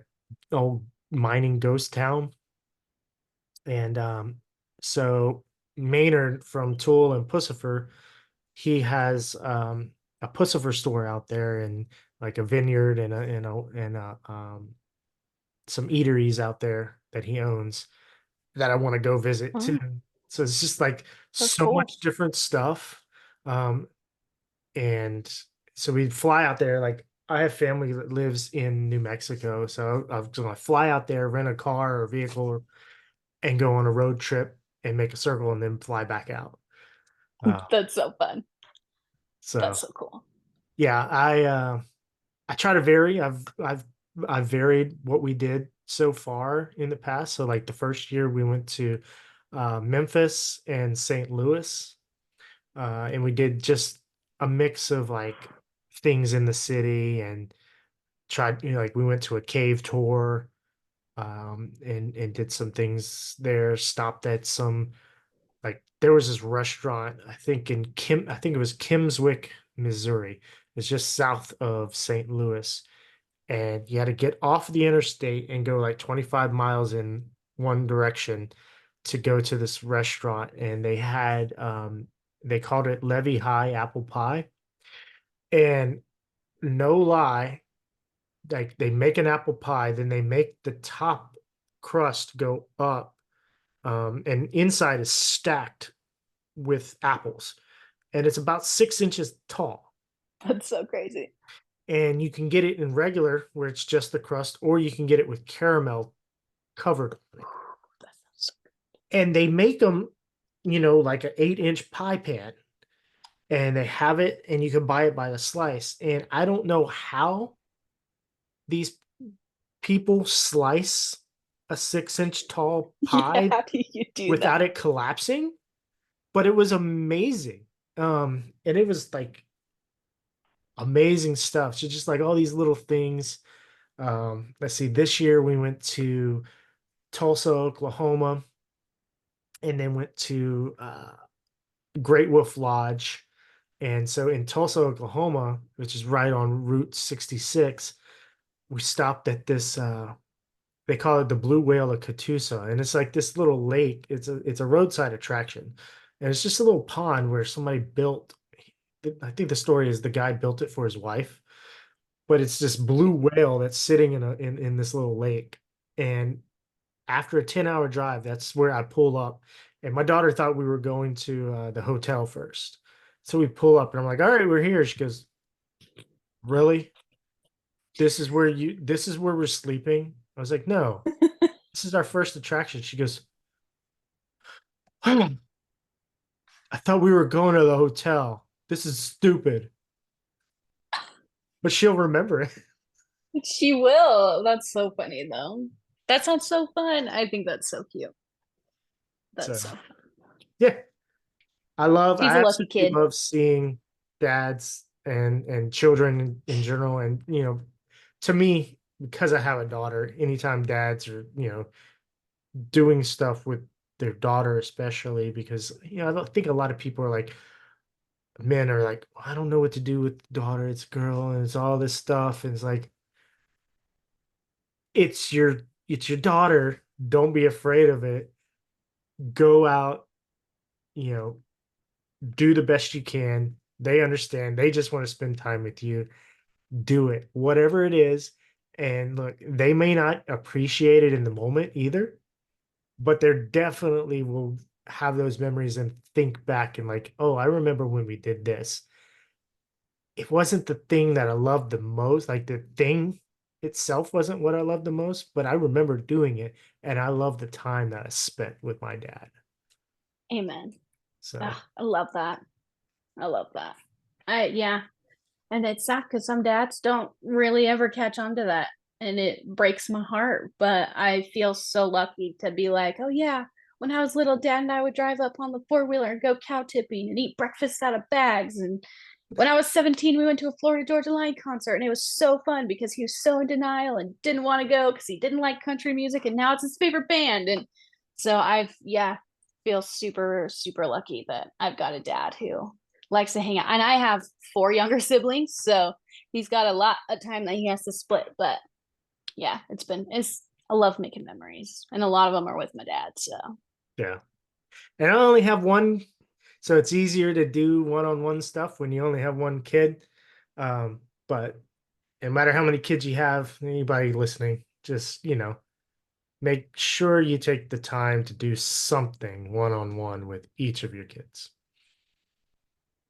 S2: old mining ghost town. And so Maynard from Tool and Pussifer, he has a Pussifer store out there, and like a vineyard and some eateries out there that he owns that I want to go visit too.
S3: Oh,
S2: So it's just like
S3: that's
S2: so
S3: cool.
S2: much different stuff. Um, and so we fly out there. Like I have family that lives in New Mexico, so I'm gonna fly out there, rent a car or vehicle, and go on a road trip and make a circle, and then fly back out. Uh,
S3: That's so fun.
S2: so
S3: That's so cool.
S2: yeah, I try to vary. I've varied what we did so far in the past. So like the first year we went to Memphis and St. Louis, and we did just a mix of like things in the city and tried, like we went to a cave tour, and did some things there, stopped at some, like there was this restaurant, I think it was Kimswick, Missouri. It's just south of St. Louis, and you had to get off the interstate and go like 25 miles in one direction to go to this restaurant. And they called it Levy High apple pie. And no lie, like they make an apple pie, then they make the top crust go up, and inside is stacked with apples, and it's about 6 inches tall.
S3: That's so crazy.
S2: And you can get it in regular, where it's just the crust, or you can get it with caramel covered.
S3: That sounds
S2: And they make them, like an 8-inch pie pan, and they have it, and you can buy it by the slice. And I don't know how these people slice a 6-inch tall
S3: so good. Yeah,
S2: pie
S3: how do you do
S2: without
S3: that?
S2: it collapsing, but it was amazing. And it was like amazing stuff. So just like all these little things. Let's see, this year we went to Tulsa, Oklahoma, and then went to Great Wolf Lodge. And so in Tulsa, Oklahoma, which is right on Route 66, we stopped at this they call it the Blue Whale of Catoosa, and it's like this little lake. It's a roadside attraction, and it's just a little pond where somebody built. I think the story is the guy built it for his wife, but it's this blue whale that's sitting in this little lake. And after a 10-hour drive, that's where I pull up. And my daughter thought we were going to the hotel first. So we pull up, and I'm like, all right, we're here. She goes, really? This is where we're sleeping? I was like, no, this is our first attraction. She goes, oh, I thought we were going to the hotel. This is stupid. But she'll remember it.
S3: She will. That's so funny though. That sounds so fun. I think that's so cute.
S2: So
S3: That's so fun.
S2: yeah,
S3: She's
S2: I
S3: a lucky
S2: absolutely
S3: kid.
S2: love seeing dads and children in general. And to me, because I have a daughter, anytime dads are doing stuff with their daughter, especially because I don't think a lot of people are like, men are like, "Well, I don't know what to do with the daughter. It's a girl, and it's all this stuff." And it's like, it's your daughter. Don't be afraid of it. Go out, you know, do the best you can. They understand. They just want to spend time with you. Do it, whatever it is. And look, they may not appreciate it in the moment either, but they're definitely will have those memories and think back and like, oh, I remember when we did this. It wasn't the thing that I loved the most. Like the thing itself wasn't what I loved the most, but I remember doing it, and I love the time that I spent with my dad.
S3: Amen.
S2: So
S3: Ah, I love that. I love that. Yeah. And it's sad because some dads don't really ever catch on to that. And it breaks my heart. But I feel so lucky to be like, oh, yeah, when I was little, dad and I would drive up on the four-wheeler and go cow tipping and eat breakfast out of bags. And When I was 17, we went to a Florida Georgia Line concert, and it was so fun because he was so in denial and didn't want to go because he didn't like country music, and now it's his favorite band. And so feel super, super lucky that I've got a dad who likes to hang out. And I have 4 younger siblings, so he's got a lot of time that he has to split. But yeah, I love making memories, and a lot of them are with my dad. So
S2: Yeah. And I only have one, so it's easier to do one-on-one stuff when you only have one kid. But no matter how many kids you have, anybody listening, just, make sure you take the time to do something one-on-one with each of your kids.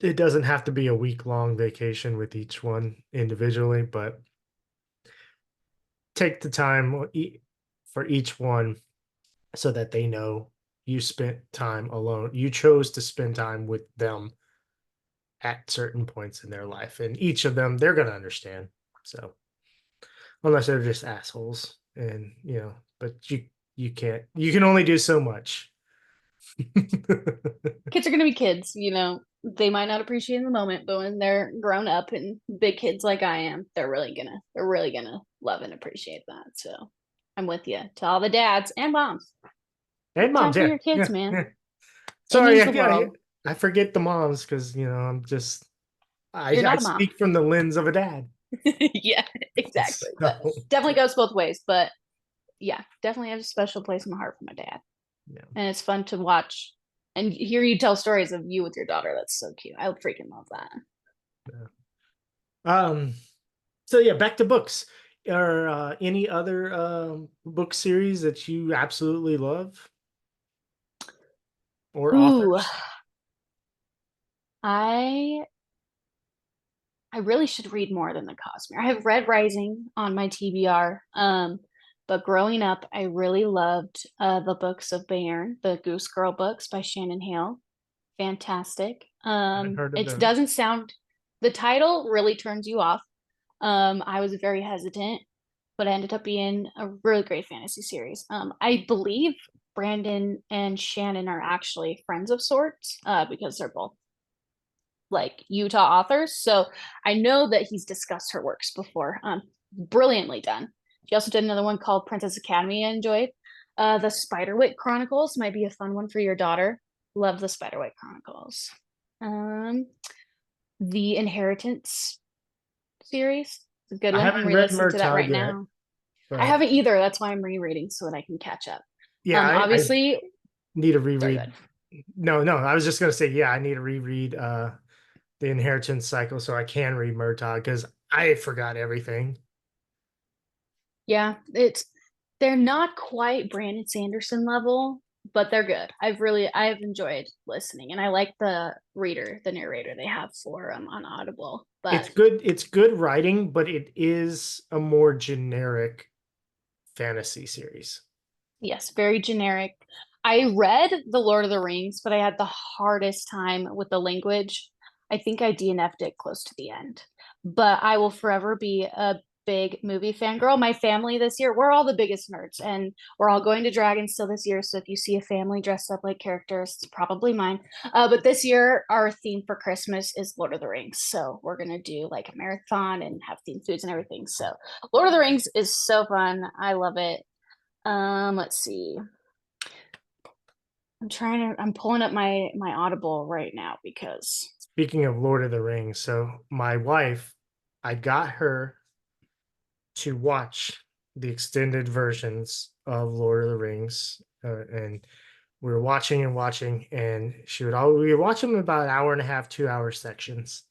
S2: It doesn't have to be a week-long vacation with each one individually, but take the time for each one so that they know you spent time alone. You chose to spend time with them at certain points in their life, and each of them, they're going to understand. So unless they're just assholes, and but you can only do so much.
S3: kids are gonna be kids, they might not appreciate in the moment, but when they're grown up and big kids like I am, they're really gonna love and appreciate that. So I'm with you, to all the dads and moms.
S2: And moms,
S3: Time for
S2: yeah,
S3: your kids,
S2: yeah,
S3: man.
S2: yeah.
S3: It
S2: Sorry,
S3: means the world.
S2: I forget the moms because I'm just
S3: You're
S2: I
S3: not a mom.
S2: speak from the lens of a dad.
S3: Yeah, exactly. But definitely goes both ways. But yeah, definitely have a special place in my heart for my dad.
S2: Yeah.
S3: And it's fun to watch and hear you tell stories of you with your daughter. That's so cute. I freaking love that.
S2: Yeah. So yeah, back to books. Are any other book series that you absolutely love? Or
S3: Ooh,
S2: authors?
S3: I really should read more than the Cosmere. I have read Rising on my TBR. But growing up, I really loved the books of Bayern, the Goose Girl books by Shannon Hale. Fantastic.
S2: Haven't heard of
S3: It
S2: those.
S3: doesn't sound, the title really turns you off. I was very hesitant, but it ended up being a really great fantasy series. I believe Brandon and Shannon are actually friends of sorts, because they're both like Utah authors. So I know that he's discussed her works before. Brilliantly done. She also did another one called Princess Academy I enjoyed. The Spiderwick Chronicles might be a fun one for your daughter. Love the Spiderwick Chronicles. The Inheritance series. It's a good
S2: I
S3: one. I'm
S2: haven't read
S3: re-listening to that
S2: Murtagh
S3: right
S2: yet,
S3: now. I
S2: but
S3: haven't either. That's why I'm rereading so that I can catch up.
S2: yeah, I
S3: Obviously,
S2: need a
S3: sorry, go
S2: reread.
S3: ahead.
S2: No, I was just gonna say, yeah, I need to reread the Inheritance Cycle so I can read Murtagh because I forgot everything.
S3: Yeah, they're not quite Brandon Sanderson level, but they're good. I've enjoyed listening, and I like the narrator they have for on Audible. But
S2: It's good writing, but it is a more generic fantasy series.
S3: yes, very generic. I read The Lord of the Rings, but I had the hardest time with the language. I think I DNF'd it close to the end. But I will forever be a big movie fangirl. My family this year, we're all the biggest nerds, and we're all going to Dragon still this year. So if you see a family dressed up like characters, it's probably mine. But this year, our theme for Christmas is Lord of the Rings. So we're going to do like a marathon and have themed foods and everything. So Lord of the Rings is so fun. I love it. Let's see. I'm pulling up my Audible right now because
S2: Speaking of Lord of the Rings, so my wife, I got her to watch the extended versions of Lord of the Rings, and we were watching and watching, and we would watch them about an hour and a half, 2 hour sections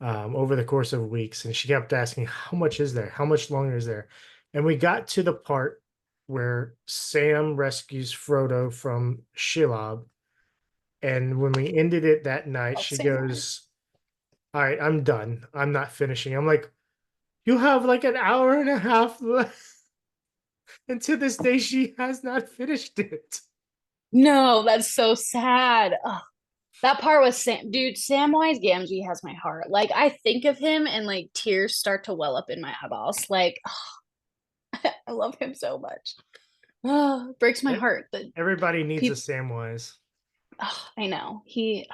S2: over the course of weeks, and she kept asking, "How much is there? How much longer is there?" And we got to the part where Sam rescues Frodo from Shelob. And when we ended it that night, she goes, "All right, I'm done. I'm not finishing." I'm like, "You have like an hour and a half left." And to this day, she has not finished it.
S3: no, that's so sad. Ugh. That part was Sam, dude. Samwise Gamgee has my heart. Like I think of him and like tears start to well up in my eyeballs. Like I love him so much. Oh, it breaks my heart that
S2: Everybody needs a
S3: people.
S2: Samwise.
S3: I know I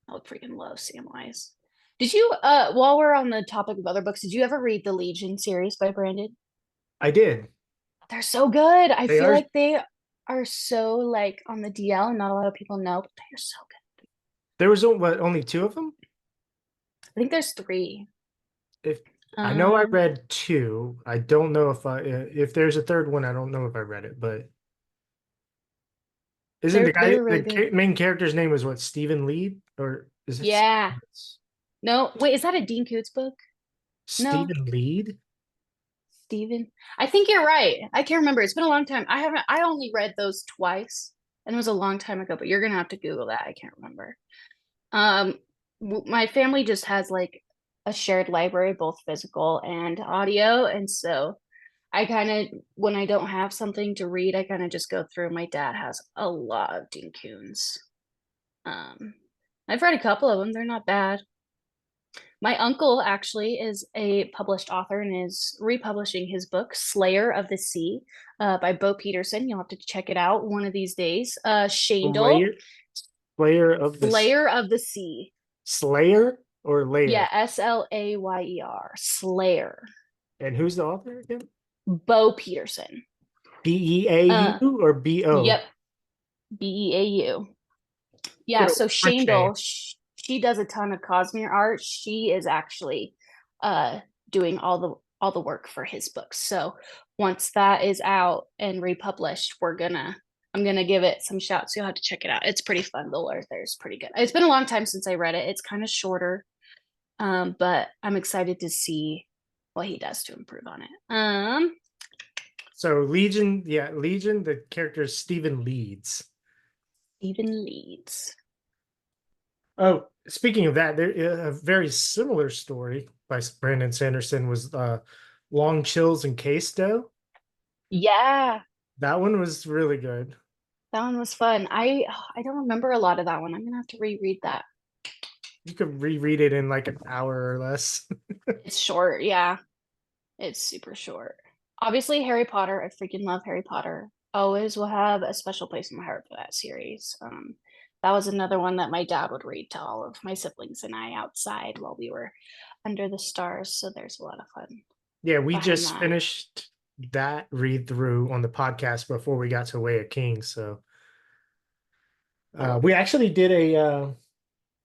S3: would freaking love Samwise. Did you while we're on the topic of other books, did you ever read the Legion series by Brandon?
S2: I did.
S3: They're so good. I
S2: They
S3: feel
S2: are.
S3: like they are so like on the DL and not a lot of people know, but they are so good.
S2: There was only two of them.
S3: I think there's three.
S2: If I know I
S3: Um,
S2: read two, I don't know if there's a third one. I don't know if I read it, but isn't the
S3: they're really good.
S2: main character's name is what, Stephen Lead, or is it
S3: Yeah. No, wait, is that a Dean Koontz book? No,
S2: Stephen Lead?
S3: Steven. I think you're right. I can't remember. It's been a long time. I only read those twice and it was a long time ago, but you're gonna have to Google that. I can't remember. Um, my family just has like a shared library, both physical and audio, and so I kind of, when I don't have something to read, I kind of just go through. My dad has a lot of Dean Koontz. Um, I've read a couple of them. They're not bad. My uncle actually is a published author and is republishing his book, Slayer of the Sea, by Bo Peterson. You'll have to check it out one of these days. Shandel,
S2: Slayer, Slayer of the
S3: Slayer of the Sea.
S2: Slayer or Layer?
S3: Yeah, Slayer, Slayer.
S2: And who's the author again?
S3: Bo Peterson.
S2: Beau or Bo?
S3: Yep, Beau. Yeah, so
S2: French name.
S3: Shandel, she does a ton of Cosmere art. She is actually doing all the work for his books. So once that is out and republished, I'm gonna give it some shouts. You'll have to check it out. It's pretty fun. The lore there is pretty good. It's been a long time since I read it. It's kind of shorter, but I'm excited to see what he does to improve on it.
S2: So Legion, yeah, Legion. The character is Stephen Leeds.
S3: Stephen Leeds.
S2: Oh, speaking of that, there a very similar story by Brandon Sanderson was Long Chills and Questo.
S3: Yeah,
S2: That one was really good.
S3: that one was fun. I don't remember a lot of that one. I'm gonna have to reread that.
S2: You could reread it in like an hour or less.
S3: It's short, yeah. It's super short. Obviously, Harry Potter. I freaking love Harry Potter. Always will have a special place in my heart for that series. That was another one that my dad would read to all of my siblings and I outside while we were under the stars. So there's a lot of fun
S2: Yeah, we
S3: behind
S2: just
S3: that.
S2: finished that read through on the podcast before we got to Way of Kings. So we actually did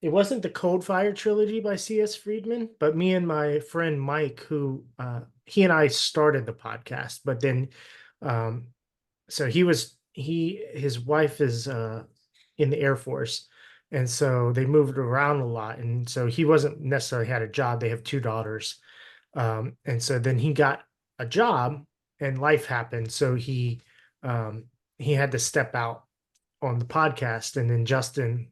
S2: it wasn't the Cold Fire trilogy by C.S. Friedman, but me and my friend Mike, who he and I started the podcast, but then so his wife is in the Air Force, and so they moved around a lot, and so he wasn't necessarily had a job. They have two daughters, and so then he got a job, and life happened, so he had to step out on the podcast, and then Justin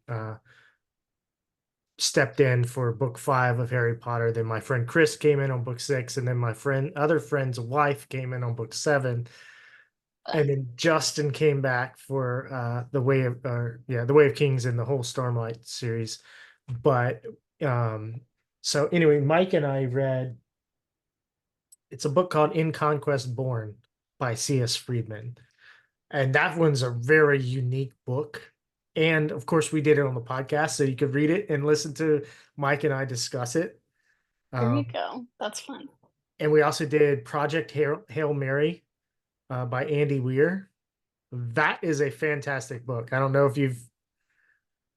S2: stepped in for book 5 of Harry Potter. Then my friend Chris came in on book 6, and then my other friend's wife came in on book 7. And then Justin came back for the Way of Kings and the whole Stormlight series. But so anyway, Mike and I read, it's a book called In Conquest Born by C.S. Friedman. And that one's a very unique book. And of course, we did it on the podcast, so you could read it and listen to Mike and I discuss it.
S3: There you go. That's fun.
S2: And we also did Project Hail Mary by Andy Weir. That is a fantastic book. I don't know if you've.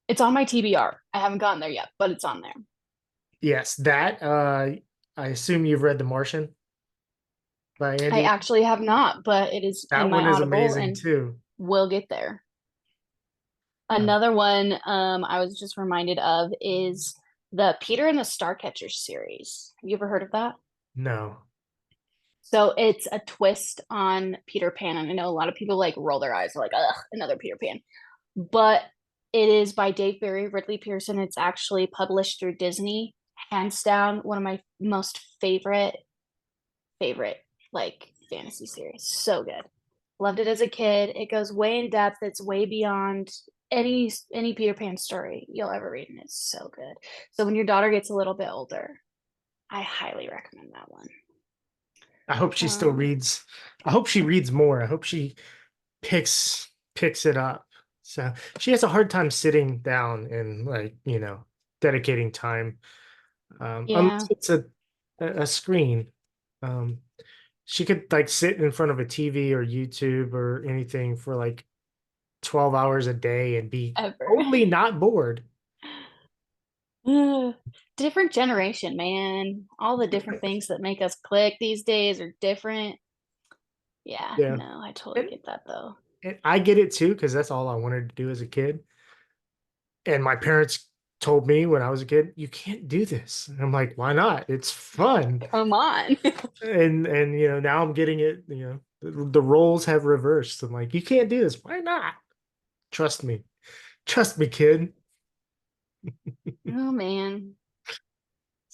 S3: It's on my TBR. I haven't gotten there yet, but it's on there.
S2: Yes, that. I assume you've read The Martian by Andy.
S3: I actually have not, but it is
S2: that
S3: in my
S2: one is
S3: Audible
S2: amazing
S3: and
S2: too.
S3: we'll get there. Another one I was just reminded of is the Peter and the Starcatcher series. Have you ever heard of that?
S2: No.
S3: So it's a twist on Peter Pan. And I know a lot of people like roll their eyes, like, ugh, another Peter Pan. But it is by Dave Barry, Ridley Pearson. It's actually published through Disney. Hands down, one of my most favorite like fantasy series. So good. Loved it as a kid. It goes way in depth. It's way beyond any Peter Pan story you'll ever read, and it's so good. So when your daughter gets a little bit older, I highly recommend that one.
S2: I hope she still reads. I hope she reads more. I hope she picks it up. So she has a hard time sitting down and dedicating time Unless
S3: Yeah.
S2: it's a screen. Um, she could like sit in front of a TV or YouTube or anything for like 12 hours a day and be
S3: Ever.
S2: totally not bored.
S3: Different generation, man. All the different things that make us click these days are different. Yeah,
S2: Yeah.
S3: no, I totally
S2: And,
S3: get that though.
S2: and I get it too, because that's all I wanted to do as a kid. And my parents told me when I was a kid, you can't do this. And I'm like, why not? It's fun.
S3: Come on.
S2: And now I'm getting it, the roles have reversed. I'm like, you can't do this. Why not? Trust me. Trust me, kid.
S3: Oh man.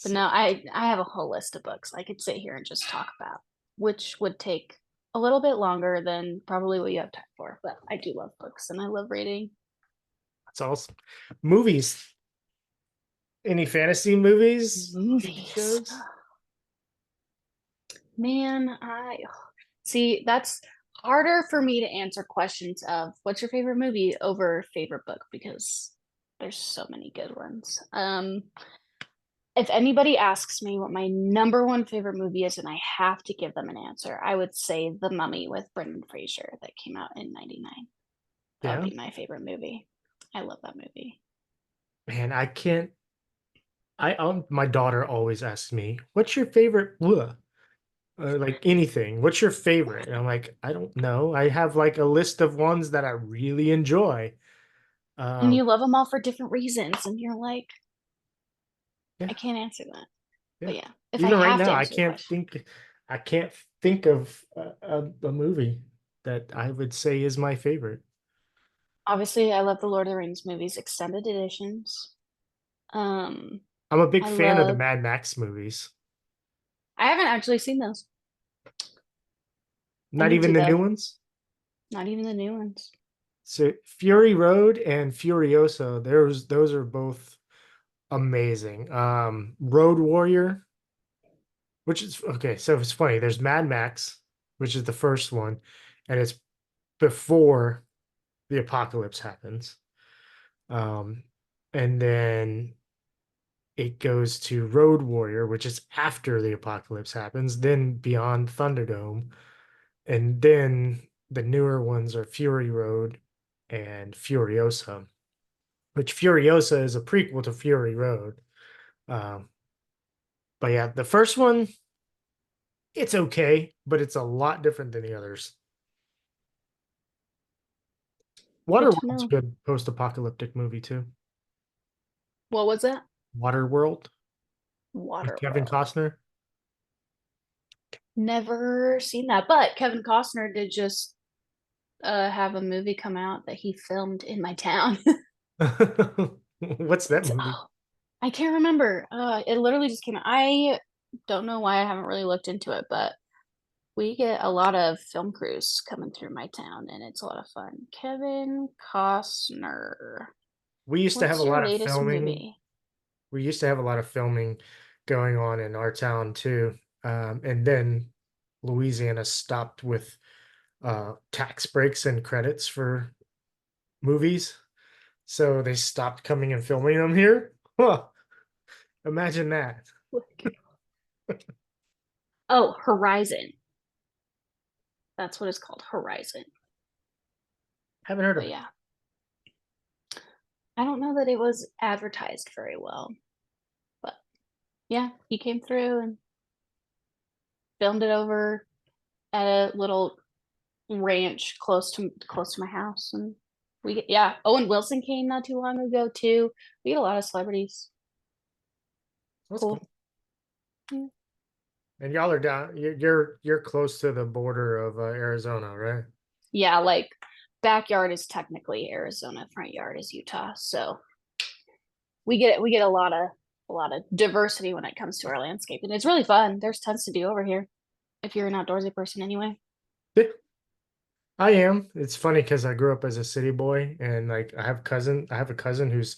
S3: But no, I have a whole list of books I could sit here and just talk about, which would take a little bit longer than probably what you have time for. But I do love books and I love reading.
S2: That's awesome. Movies. Any fantasy movies? TV
S3: Movies.
S2: shows?
S3: Man, I see that's harder for me to answer questions of what's your favorite movie over favorite book because there's so many good ones. If anybody asks me what my number one favorite movie is and I have to give them an answer, I would say The Mummy with Brendan Fraser that came out in 99. That
S2: Yeah.
S3: would be my favorite movie. I love that movie.
S2: Man, I can't. My daughter always asks me, "What's your favorite?" Like anything. What's your favorite? And I'm like, I don't know. I have like a list of ones that I really enjoy.
S3: And
S2: Um,
S3: you love them all for different reasons, and you're like,
S2: yeah,
S3: I can't answer that.
S2: yeah.
S3: But yeah, if I
S2: Even right
S3: have to
S2: now,
S3: answer the question,
S2: I can't think of a movie that I would say is my favorite.
S3: obviously I love the Lord of the Rings movies, extended editions. Um,
S2: I'm a big
S3: I
S2: fan of the
S3: love
S2: Mad Max movies.
S3: I haven't actually seen those. I
S2: Not
S3: need
S2: even
S3: to
S2: the new
S3: though.
S2: ones.
S3: Not even the new ones.
S2: So Fury Road and Furiosa, those are both amazing. Road Warrior, which is okay. So it's funny. There's Mad Max, which is the first one, and it's before the apocalypse happens. Um, and then it goes to Road Warrior, which is after the apocalypse happens, then Beyond Thunderdome, and then the newer ones are Fury Road and Furiosa, which Furiosa is a prequel to Fury Road. Um, but yeah, the first one, it's okay, but it's a lot different than the others.
S3: Good to
S2: Waterworld's a
S3: know.
S2: good post-apocalyptic movie too.
S3: What was that?
S2: Waterworld with Kevin
S3: Waterworld.
S2: Costner.
S3: Never seen that, but Kevin Costner did just have a movie come out that he filmed in my town.
S2: What's that
S3: It's
S2: movie?
S3: I can't remember. It literally just came out. I don't know why I haven't really looked into it, but we get a lot of film crews coming through my town, and it's a lot of fun. Kevin Costner.
S2: We used to have a
S3: What's your
S2: lot of
S3: latest
S2: filming.
S3: movie?
S2: We used to have a lot of filming going on in our town too. And then Louisiana stopped with tax breaks and credits for movies. So they stopped coming and filming them here. Huh. Imagine that.
S3: Oh, Horizon. That's what it's called, Horizon.
S2: Haven't heard of
S3: But
S2: it.
S3: yeah, I don't know that it was advertised very well, but yeah, he came through and filmed it over at a little ranch close to my house, and we get yeah. Owen Wilson came not too long ago too. We get a lot of celebrities.
S2: That's
S3: Cool.
S2: cool.
S3: Yeah.
S2: And y'all are down. You're close to the border of Arizona, right?
S3: Yeah, like backyard is technically Arizona, front yard is Utah. So we get a lot of diversity when it comes to our landscape, and it's really fun. There's tons to do over here if you're an outdoorsy person anyway.
S2: Yeah, I am. It's funny because I grew up as a city boy, and like I have a cousin who's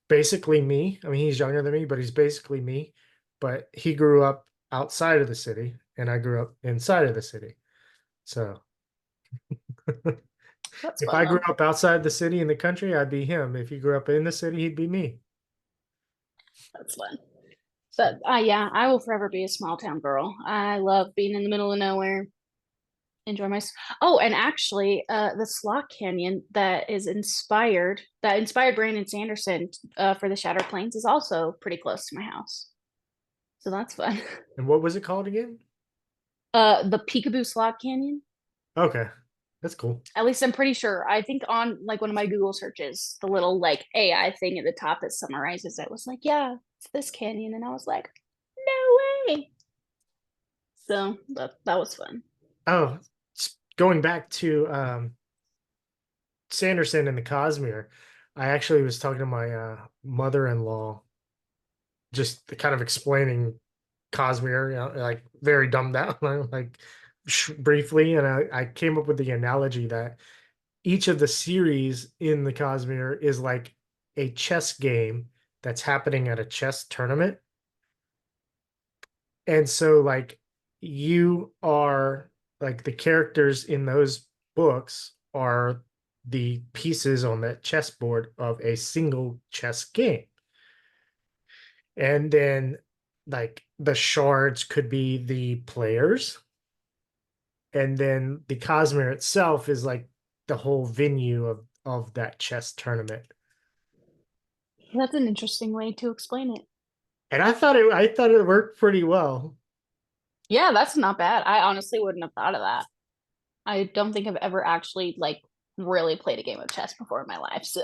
S2: basically me. I mean, he's younger than me, but he's basically me. But he grew up outside of the city, and I grew up inside of the city. So
S3: That's
S2: if
S3: fun
S2: I grew
S3: though.
S2: up outside the city in the country, I'd be him. If he grew up in the city, he'd be me.
S3: That's fun. But yeah, I will forever be a small town girl. I love being in the middle of nowhere. Enjoy my oh, and actually, the Slot Canyon that inspired Brandon Sanderson for the Shattered Plains is also pretty close to my house. So that's fun.
S2: And what was it called again?
S3: The Peekaboo Slot Canyon.
S2: Okay, that's cool.
S3: At least I'm pretty sure. I think on like one of my Google searches, the little like AI thing at the top that summarizes it was like, yeah, it's this canyon. And I was like, no way. So that was fun.
S2: Oh, going back to Sanderson and the Cosmere, I actually was talking to my mother-in-law, just kind of explaining Cosmere, like very dumbed down, like briefly, and I came up with the analogy that each of the series in the Cosmere is like a chess game that's happening at a chess tournament. And so like you are like the characters in those books are the pieces on that chessboard of a single chess game. And then like the shards could be the players. And then the Cosmere itself is like the whole venue of that chess tournament.
S3: That's an interesting way to explain it.
S2: And I thought it worked pretty well.
S3: Yeah, that's not bad. I honestly wouldn't have thought of that. I don't think I've ever actually like really played a game of chess before in my life. So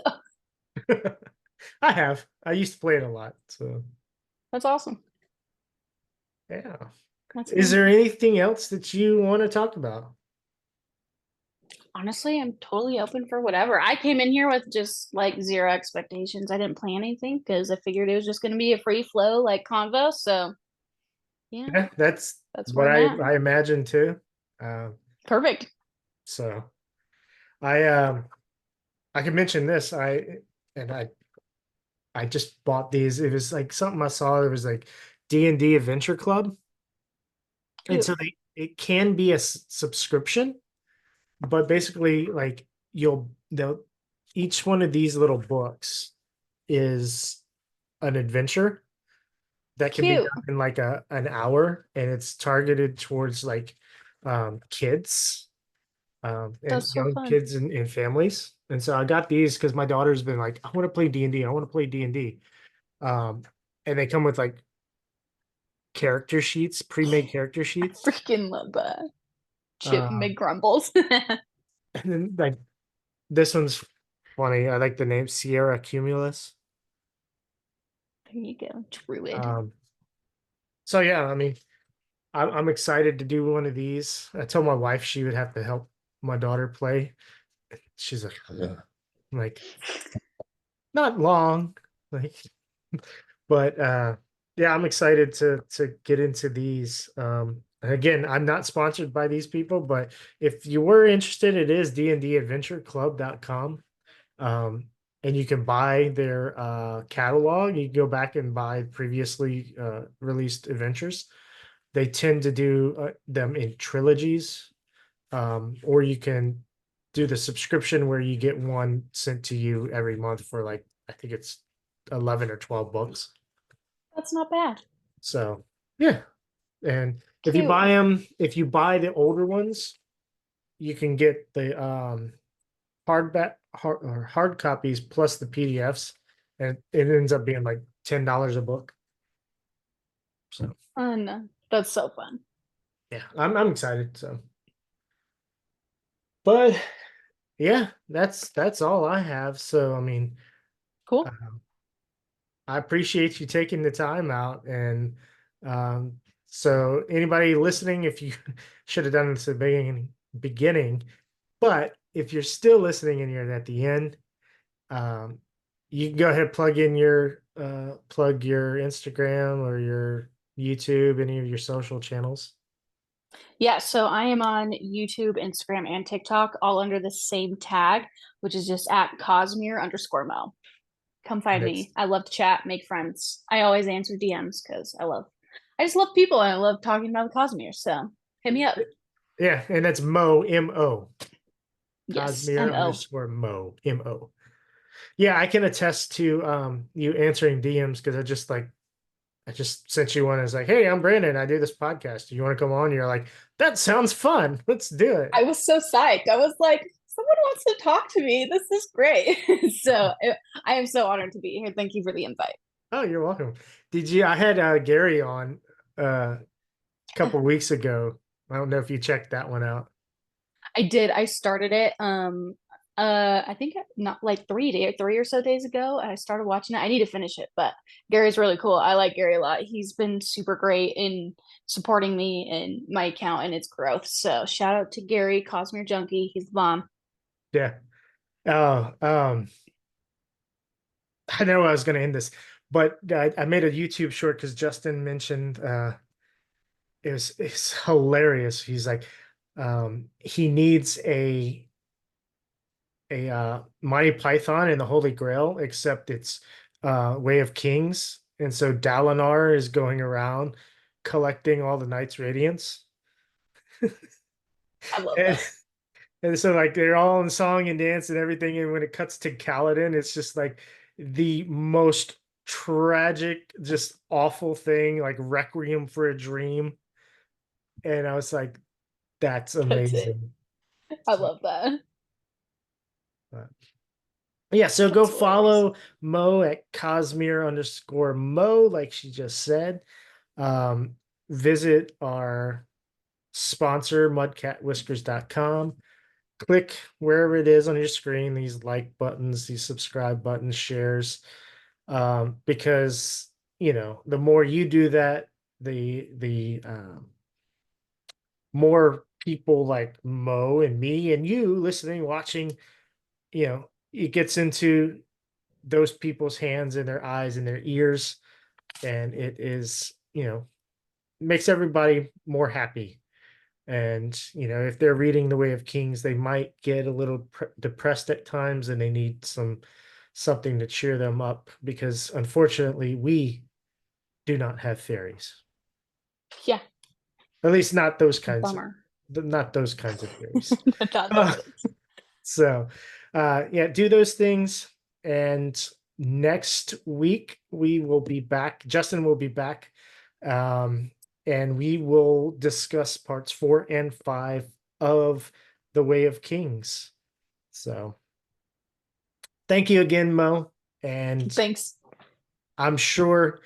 S2: I have. I used to play it a lot. So
S3: that's awesome.
S2: yeah.
S3: That's
S2: Is
S3: cool.
S2: there anything else that you want to talk about?
S3: Honestly, I'm totally open for whatever. I came in here with just like zero expectations. I didn't plan anything because I figured it was just going to be a free flow like convo. So yeah,
S2: Yeah, that's
S3: that's
S2: what
S3: where I'm at.
S2: I imagine too. Uh,
S3: Perfect.
S2: so I can mention this. And I just bought these. It was like something I saw. There was like D&D Adventure Club, and
S3: Ooh,
S2: so it can be a subscription, but basically like they'll each one of these little books is an adventure that can be
S3: cute.
S2: done in like an hour, and it's targeted towards like kids, and
S3: That's so
S2: young
S3: fun.
S2: kids and families. And so I got these because my daughter's been like, I want to play D&D. I want to play D&D. Um, and they come with like character sheets, pre-made character
S3: I
S2: sheets.
S3: freaking love that. Chip
S2: Um,
S3: McGrumbles.
S2: and then like this one's funny. I like the name Sierra Cumulus.
S3: There you go, Druid.
S2: Um, so yeah, I mean, I'm excited to do one of these. I told my wife she would have to help my daughter play. She's like, "Ugh." I'm like, not long, like, but yeah, I'm excited to get into these. And again, I'm not sponsored by these people, but if you were interested, it is dndadventureclub.com. And you can buy their catalog. You can go back and buy previously released adventures. They tend to do them in trilogies, or you can do the subscription where you get one sent to you every month for like I think it's 11 or 12 books.
S3: That's not bad.
S2: So yeah, and
S3: Cute.
S2: if you buy the older ones, you can get the hard copies plus the PDFs, and it ends up being like $10 a book. So
S3: Fun. That's so fun.
S2: yeah, I'm excited. So, but yeah, that's all I have. So I mean,
S3: Cool.
S2: um, I appreciate you taking the time out, and so anybody listening, if you should have done this at the beginning, but if you're still listening and you're at the end, um, you can go ahead and plug your Instagram or your YouTube, any of your social channels.
S3: Yeah, so I am on YouTube, Instagram, and TikTok, all under the same tag, which is just at Cosmere_Mo. Come find
S2: And it's
S3: me. I love to chat, make friends. I always answer DMs because I just love people and I love talking about the Cosmere. So hit me up.
S2: yeah, and that's Mo Mo
S3: Yes,
S2: Cosmere
S3: MO.
S2: _Mo Mo. Yeah, I can attest to you answering DMs because I just like I just sent you one. It's like, hey, I'm Brandon. I do this podcast. Do you want to come on? You're like, that sounds fun. Let's do it.
S4: I was so psyched. I was like, someone wants to talk to me. This is great. I am so honored to be here. Thank you for the invite.
S2: Oh, you're welcome. I had Gary on a couple weeks ago. I don't know if you checked that one out.
S3: I did. I started it. I think not like 3 or so days ago. I started watching it. I need to finish it, but Gary's really cool. I like Gary a lot. He's been super great in supporting me and my account and its growth. So shout out to Gary, Cosmere Junkie. He's the bomb.
S2: Yeah. Oh, I know I was going to end this, but I made a YouTube short because Justin mentioned it's hilarious. He's like, he needs a Monty Python and the Holy Grail, except it's Way of Kings, and so Dalinar is going around collecting all the Knights Radiance.
S4: I love
S2: and,
S4: that.
S2: and so like they're all in song and dance and everything, and when it cuts to Kaladin, it's just like the most tragic, just awful thing, like Requiem for a Dream. And I was like, that's
S4: That's it.
S2: amazing.
S4: I love that.
S2: Yeah, so go
S4: That's hilarious.
S2: follow Mo at Cosmere_Mo, like she just said. Visit our sponsor, mudcatwhiskers.com. Click wherever it is on your screen, these like buttons, these subscribe buttons, shares. Because the more you do that, the more people like Mo and me and you listening, watching, it gets into those people's hands and their eyes and their ears, and it is, makes everybody more happy. And if they're reading The Way of Kings, they might get a little depressed at times, and they need something to cheer them up, because unfortunately we do not have fairies.
S3: Yeah.
S2: At least not those kinds
S3: Bummer.
S2: not those kinds of fairies. So yeah, do those things. And next week we will be back. Justin will be back. And we will discuss parts 4 and 5 of The Way of Kings. So thank you again, Mo. And
S4: thanks.
S2: I'm sure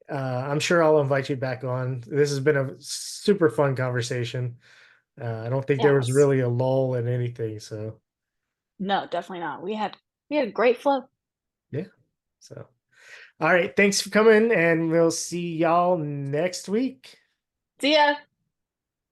S2: I'll invite you back on. This has been a super fun conversation. I don't think there was really a lull in anything. So
S3: no, definitely not. We had a great flow.
S2: Yeah. So all right, thanks for coming, and we'll see y'all next week.
S3: See ya.